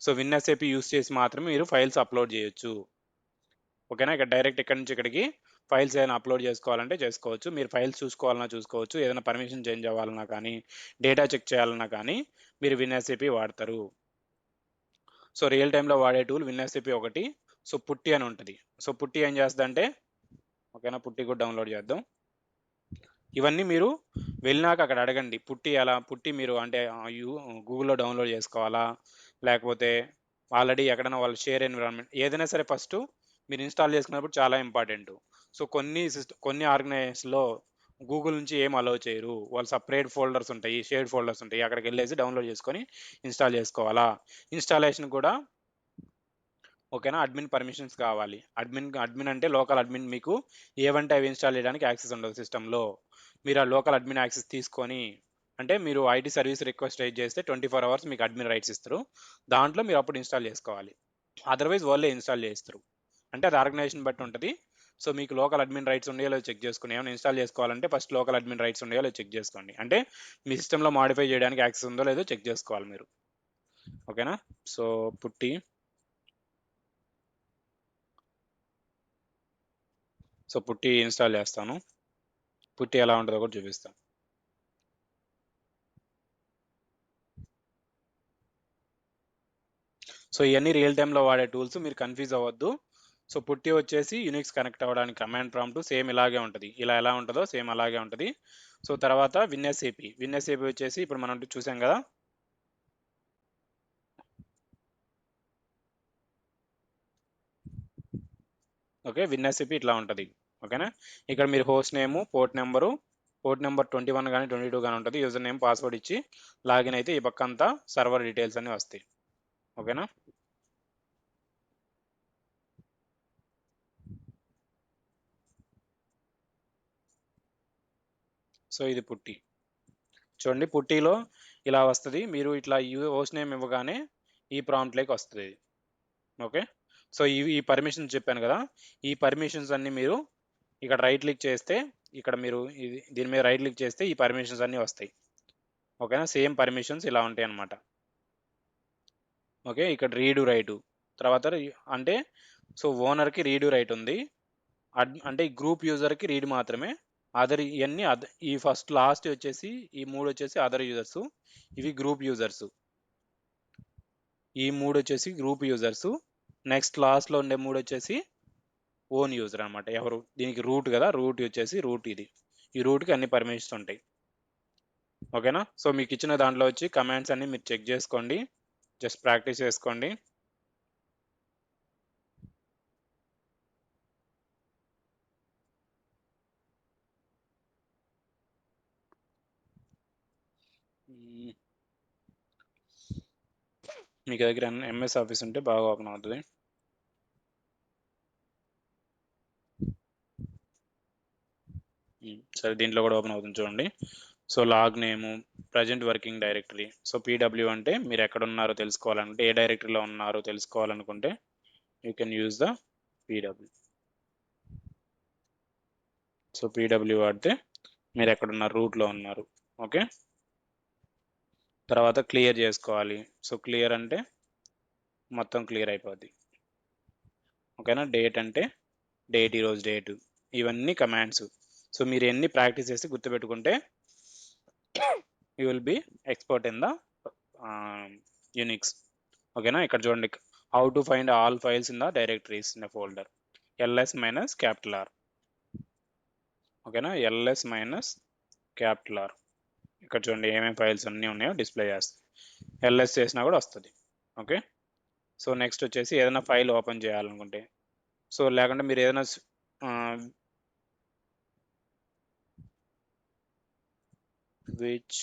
సో విన్ఎస్ఏపీ యూజ్ చేసి మాత్రమే మీరు ఫైల్స్ అప్లోడ్ చేయొచ్చు. ఓకేనా? ఇక్కడ డైరెక్ట్ ఇక్కడి నుంచి ఇక్కడికి ఫైల్స్ ఏదైనా అప్లోడ్ చేసుకోవాలంటే చేసుకోవచ్చు. మీరు ఫైల్స్ చూసుకోవాలన్నా చూసుకోవచ్చు. ఏదైనా పర్మిషన్ చేంజ్ అవ్వాలన్నా కానీ, డేటా చెక్ చేయాలన్నా కానీ మీరు విన్ఎస్ఏపీ వాడతారు. సో రియల్ టైంలో వాడే టూల్ విన్ఎస్ఏపీ ఒకటి. సో పుట్టి అని ఉంటుంది. సో పుట్టి ఏం చేస్తుందంటే ఓకేనా, పుట్టి కూడా డౌన్లోడ్ చేద్దాం. ఇవన్నీ మీరు వెళ్ళినాక అక్కడ అడగండి. పుట్టి మీరు అంటే గూగుల్లో డౌన్లోడ్ చేసుకోవాలా, లేకపోతే ఆల్రెడీ ఎక్కడైనా వాళ్ళు షేర్ ఎన్విరాన్మెంట్ ఏదైనా సరే ఫస్ట్ మీరు ఇన్స్టాల్ చేసుకున్నప్పుడు చాలా ఇంపార్టెంట్. సో కొన్ని ఆర్గనైజేషన్లో గూగుల్ నుంచి ఏం అలౌ చేయరు. వాళ్ళు సపరేట్ ఫోల్డర్స్ ఉంటాయి, షేర్డ్ ఫోల్డర్స్ ఉంటాయి. అక్కడికి వెళ్ళేసి డౌన్లోడ్ చేసుకొని ఇన్స్టాల్ చేసుకోవాలా. ఇన్స్టాలేషన్ కూడా ఓకేనా, అడ్మిన్ పర్మిషన్స్ కావాలి. అడ్మిన్ అంటే లోకల్ అడ్మిన్. మీకు ఏవంటే అవి ఇన్స్టాల్ చేయడానికి యాక్సెస్ ఉండదు సిస్టంలో. మీరు ఆ లోకల్ అడ్మిన్ యాక్సెస్ తీసుకొని అంటే మీరు ఐటీ సర్వీస్ రిక్వెస్ట్ రైజ్ చేస్తే 24 అవర్స్ మీకు అడ్మిన్ రైట్స్ ఇస్తారు. దాంట్లో మీరు అప్పుడు ఇన్స్టాల్ చేసుకోవాలి. అదర్వైజ్ వాళ్ళే ఇన్స్టాల్ చేస్తారు. అంటే అది ఆర్గనైజేషన్ బట్టి ఉంటుంది. సో మీకు లోకల్ అడ్మిన్ రైట్స్ ఉన్నాయో లేదో చెక్ చేసుకుని ఏమైనా ఇన్స్టాల్ చేసుకోవాలంటే ఫస్ట్ లోకల్ అడ్మిన్ రైట్స్ ఉన్నాయో లేదో చెక్ చేసుకోండి. అంటే మీ సిస్టంలో మాడిఫై చేయడానికి యాక్సెస్ ఉందో లేదో చెక్ చేసుకోవాలి మీరు. ఓకేనా? సో పుట్టి ఇన్స్టాల్ చేస్తాను. పుట్టి ఎలా ఉంటుందో కూడా చూపిస్తాను. సో ఇవన్నీ రియల్ టైంలో వాడే టూల్స్, మీరు కన్ఫ్యూజ్ అవ్వద్దు. సో పుట్టి వచ్చేసి యూనిక్స్ కనెక్ట్ అవ్వడానికి కమాండ్ ప్రాంప్ట్ సేమ్ ఇలాగే ఉంటుంది. ఇలా ఎలా ఉంటుందో సేమ్ అలాగే ఉంటుంది. సో తర్వాత విన్ఎస్ఏపీ వచ్చేసి ఇప్పుడు మనం చూసాం కదా. ఓకే, విన్ఎస్ఏపీ ఇట్లా ఉంటుంది. ఓకేనా? ఇక్కడ మీరు హోస్ట్ నేము, పోర్ట్ నెంబర్ 21 కానీ 22 కానీ ఉంటుంది. యూజర్ నేమ్, పాస్వర్డ్ ఇచ్చి లాగిన్ అయితే ఈ పక్క అంతా సర్వర్ డీటెయిల్స్ అన్నీ వస్తాయి. ఓకేనా? సో ఇది పుట్టి. చూడండి, పుట్టిలో ఇలా వస్తుంది. మీరు ఇట్లా హోస్ట్ నేమ్ ఇవ్వగానే ఈ ప్రాంప్ట్లోకి వస్తుంది. ఓకే, సో ఈ పర్మిషన్స్ చెప్పాను కదా. ఈ పర్మిషన్స్ అన్ని మీరు ఇక్కడ రైట్ క్లిక్ చేస్తే ఇక్కడ మీరు దీని మీద రైట్ క్లిక్ చేస్తే ఈ పర్మిషన్స్ అన్నీ వస్తాయి. ఓకేనా? సేమ్ పర్మిషన్స్ ఇలా ఉంటాయి అన్నమాట. ఓకే, ఇక్కడ రీడు రైటు తర్వాత అంటే సో ఓనర్కి రీడు రైట్ ఉంది. అంటే ఈ గ్రూప్ యూజర్కి రీడ్ మాత్రమే. అదర్ ఇవన్నీ ఈ ఫస్ట్ లాస్ట్ వచ్చేసి ఈ 3 వచ్చేసి అదర్ యూజర్స్, ఇవి గ్రూప్ యూజర్స్. ఈ 3 వచ్చేసి గ్రూప్ యూజర్స్. నెక్స్ట్ లాస్ట్లో ఉండే 3 వచ్చేసి ఓన్ యూజర్ అనమాట. ఎవరు దీనికి రూట్ కదా, రూట్ వచ్చేసి ఇది. ఈ రూట్కి అన్ని పర్మిషన్స్ ఉంటాయి. ఓకేనా? సో మీకు ఇచ్చిన దాంట్లో వచ్చి కమాండ్స్ అన్ని మీరు చెక్ చేసుకోండి, జస్ట్ ప్రాక్టీస్ చేసుకోండి. మీకు దగ్గర ఎంఎస్ ఆఫీస్ ఉంటే బాగా ఓపెన్ అవుతుంది. సరే, దీంట్లో కూడా ఓపెన్ అవుతుంది చూడండి. So log name, present working directory. So PW అంటే మీరు ఎక్కడ ఉన్నారో తెలుసుకోవాలనుకుంటే, ఏ డైరెక్టరీలో ఉన్నారో తెలుసుకోవాలనుకుంటే you can use the PW. So PW వాడితే మీరు ఎక్కడున్నారు, రూట్లో ఉన్నారు. ఓకే, తర్వాత క్లియర్ చేసుకోవాలి. సో క్లియర్ అంటే మొత్తం క్లియర్ అయిపోద్ది. ఓకేనా? డేట్ అంటే డేట్, ఈరోజు డేటు. ఇవన్నీ కమాండ్స్. సో మీరు ఎన్ని ప్రాక్టీస్ చేసి గుర్తుపెట్టుకుంటే you will be expert in the Unix. ఓకేనా? ఇక్కడ చూడండి, how to find all files in the directories in the folder ls minus capital R. ఓకేనా? ls minus capital R. ఇక్కడ చూడండి ఏమేమి ఫైల్స్ అన్నీ ఉన్నాయో డిస్ప్లే చేస్తుంది. ls చేసినా కూడా వస్తుంది. ఓకే, సో నెక్స్ట్ వచ్చేసి ఏదైనా ఫైల్ ఓపెన్ చేయాలనుకుంటే, సో లేకుంటే మీరు ఏదైనా విచ్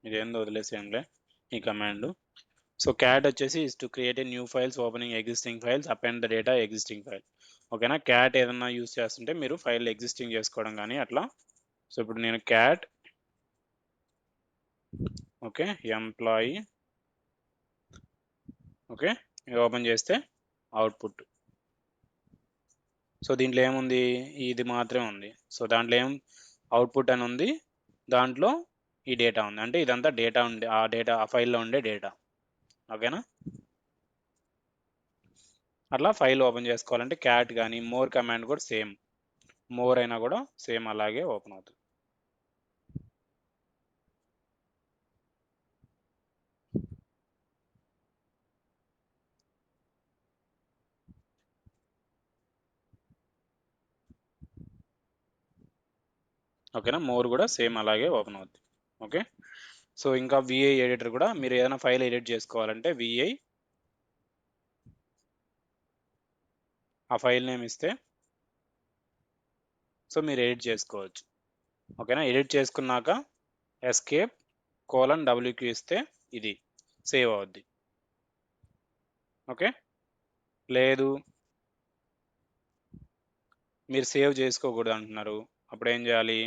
ఇదేందో వదిలేసేయంలే ఈ కమాండ్. సో క్యాట్ వచ్చేసి is to create a new files opening existing files append the data existing file. ఓకేనా, క్యాట్ ఏదన్నా యూస్ చేస్తుంటే మీరు ఫైల్ ఎగ్జిస్టింగ్ చేసుకోవడం కానీ అట్లా. సో ఇప్పుడు నేను క్యాట్ ఓకే ఎంప్లాయీ ఓకే ఇది ఓపెన్ చేస్తే అవుట్పుట్. సో దీంట్లో ఏముంది, ఇది మాత్రమే ఉంది. సో దాంట్లో ఏం అవుట్పుట్ అని ఉంది, దాంట్లో ఈ డేటా ఉంది. అంటే ఇదంతా డేటా ఉండే ఆ ఫైల్లో ఉండే డేటా. ఓకేనా, అట్లా ఫైల్ ఓపెన్ చేసుకోవాలంటే క్యాట్ కానీ మోర్ కమాండ్ కూడా సేమ్, మోర్ అయినా కూడా సేమ్ అలాగే ఓపెన్ అవుతుంది. ఓకేనా, మోర్ కూడా సేమ్ అలాగే ఓపెన్ అవుతుంది. ఓకే, సో ఇంకా విఐ ఎడిటర్ కూడా మీరు ఏదైనా ఫైల్ ఎడిట్ చేసుకోవాలంటే విఐ ఆ ఫైల్ నేమ్ ఇస్తే సో మీరు ఎడిట్ చేసుకోవచ్చు. ఓకేనా, ఎడిట్ చేసుకున్నాక ఎస్కేప్ :WQ ఇస్తే ఇది సేవ్ అవుద్ది. ఓకే, లేదు మీరు సేవ్ చేసుకోకూడదు అంటున్నారు, అప్పుడు ఏం చేయాలి?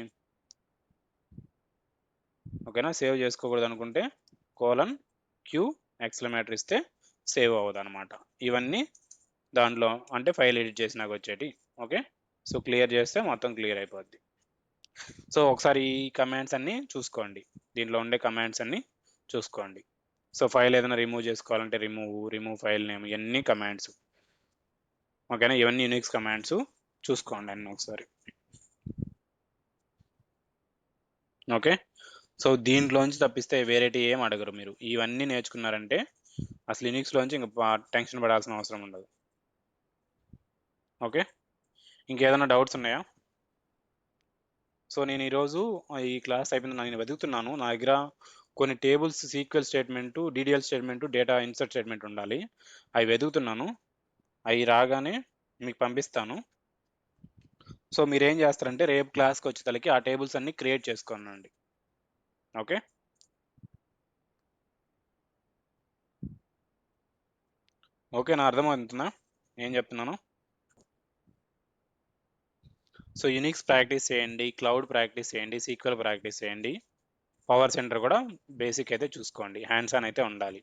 ఓకేనా, సేవ్ చేసుకోకూడదు అనుకుంటే :Q ఇస్తే సేవ్ అవ్వదు అనమాట. ఇవన్నీ దాంట్లో అంటే ఫైల్ ఎడిట్ చేసినాక వచ్చేటి. ఓకే, సో క్లియర్ చేస్తే మొత్తం క్లియర్ అయిపోద్ది. సో ఒకసారి ఈ కమాండ్స్ అన్నీ చూసుకోండి, దీంట్లో ఉండే కమాండ్స్ అన్నీ చూసుకోండి. సో ఫైల్ ఏదైనా రిమూవ్ చేసుకోవాలంటే రిమూవ్ ఫైల్ నేమ్, ఇవన్నీ కమాండ్స్. ఓకేనా, ఇవన్నీ యూనిక్స్ కమాండ్స్ చూసుకోండి అన్నీ ఒకసారి. ఓకే, సో దీంట్లోంచి తప్పిస్తే వేరేటి ఏం అడగరు మీరు. ఇవన్నీ నేర్చుకున్నారంటే అసలు యూనిక్స్లోంచి ఇంకా టెన్షన్ పడాల్సిన అవసరం ఉండదు. ఓకే, ఇంకేదైనా డౌట్స్ ఉన్నాయా? సో నేను ఈరోజు ఈ క్లాస్ అయిపోయింది, నేను వెతుకుతున్నాను. నా దగ్గర కొన్ని tables sequel statement, DDL statement, data insert statement ఉండాలి. అవి వెతుకుతున్నాను, అవి రాగానే మీకు పంపిస్తాను. సో మీరు ఏం చేస్తారంటే రేపు క్లాస్కి వచ్చేసరికి ఆ టేబుల్స్ అన్ని క్రియేట్ చేసుకోనండి. ఓకే, ఓకే నా అర్థమవుతుందా ఏం చెప్తున్నాను? సో యూనిక్స్ ప్రాక్టీస్ చేయండి, క్లౌడ్ ప్రాక్టీస్ చేయండి, సీక్వెల్ ప్రాక్టీస్ చేయండి, పవర్ సెంటర్ కూడా బేసిక్ అయితే చూసుకోండి, హ్యాండ్స్ ఆన్ అయితే ఉండాలి.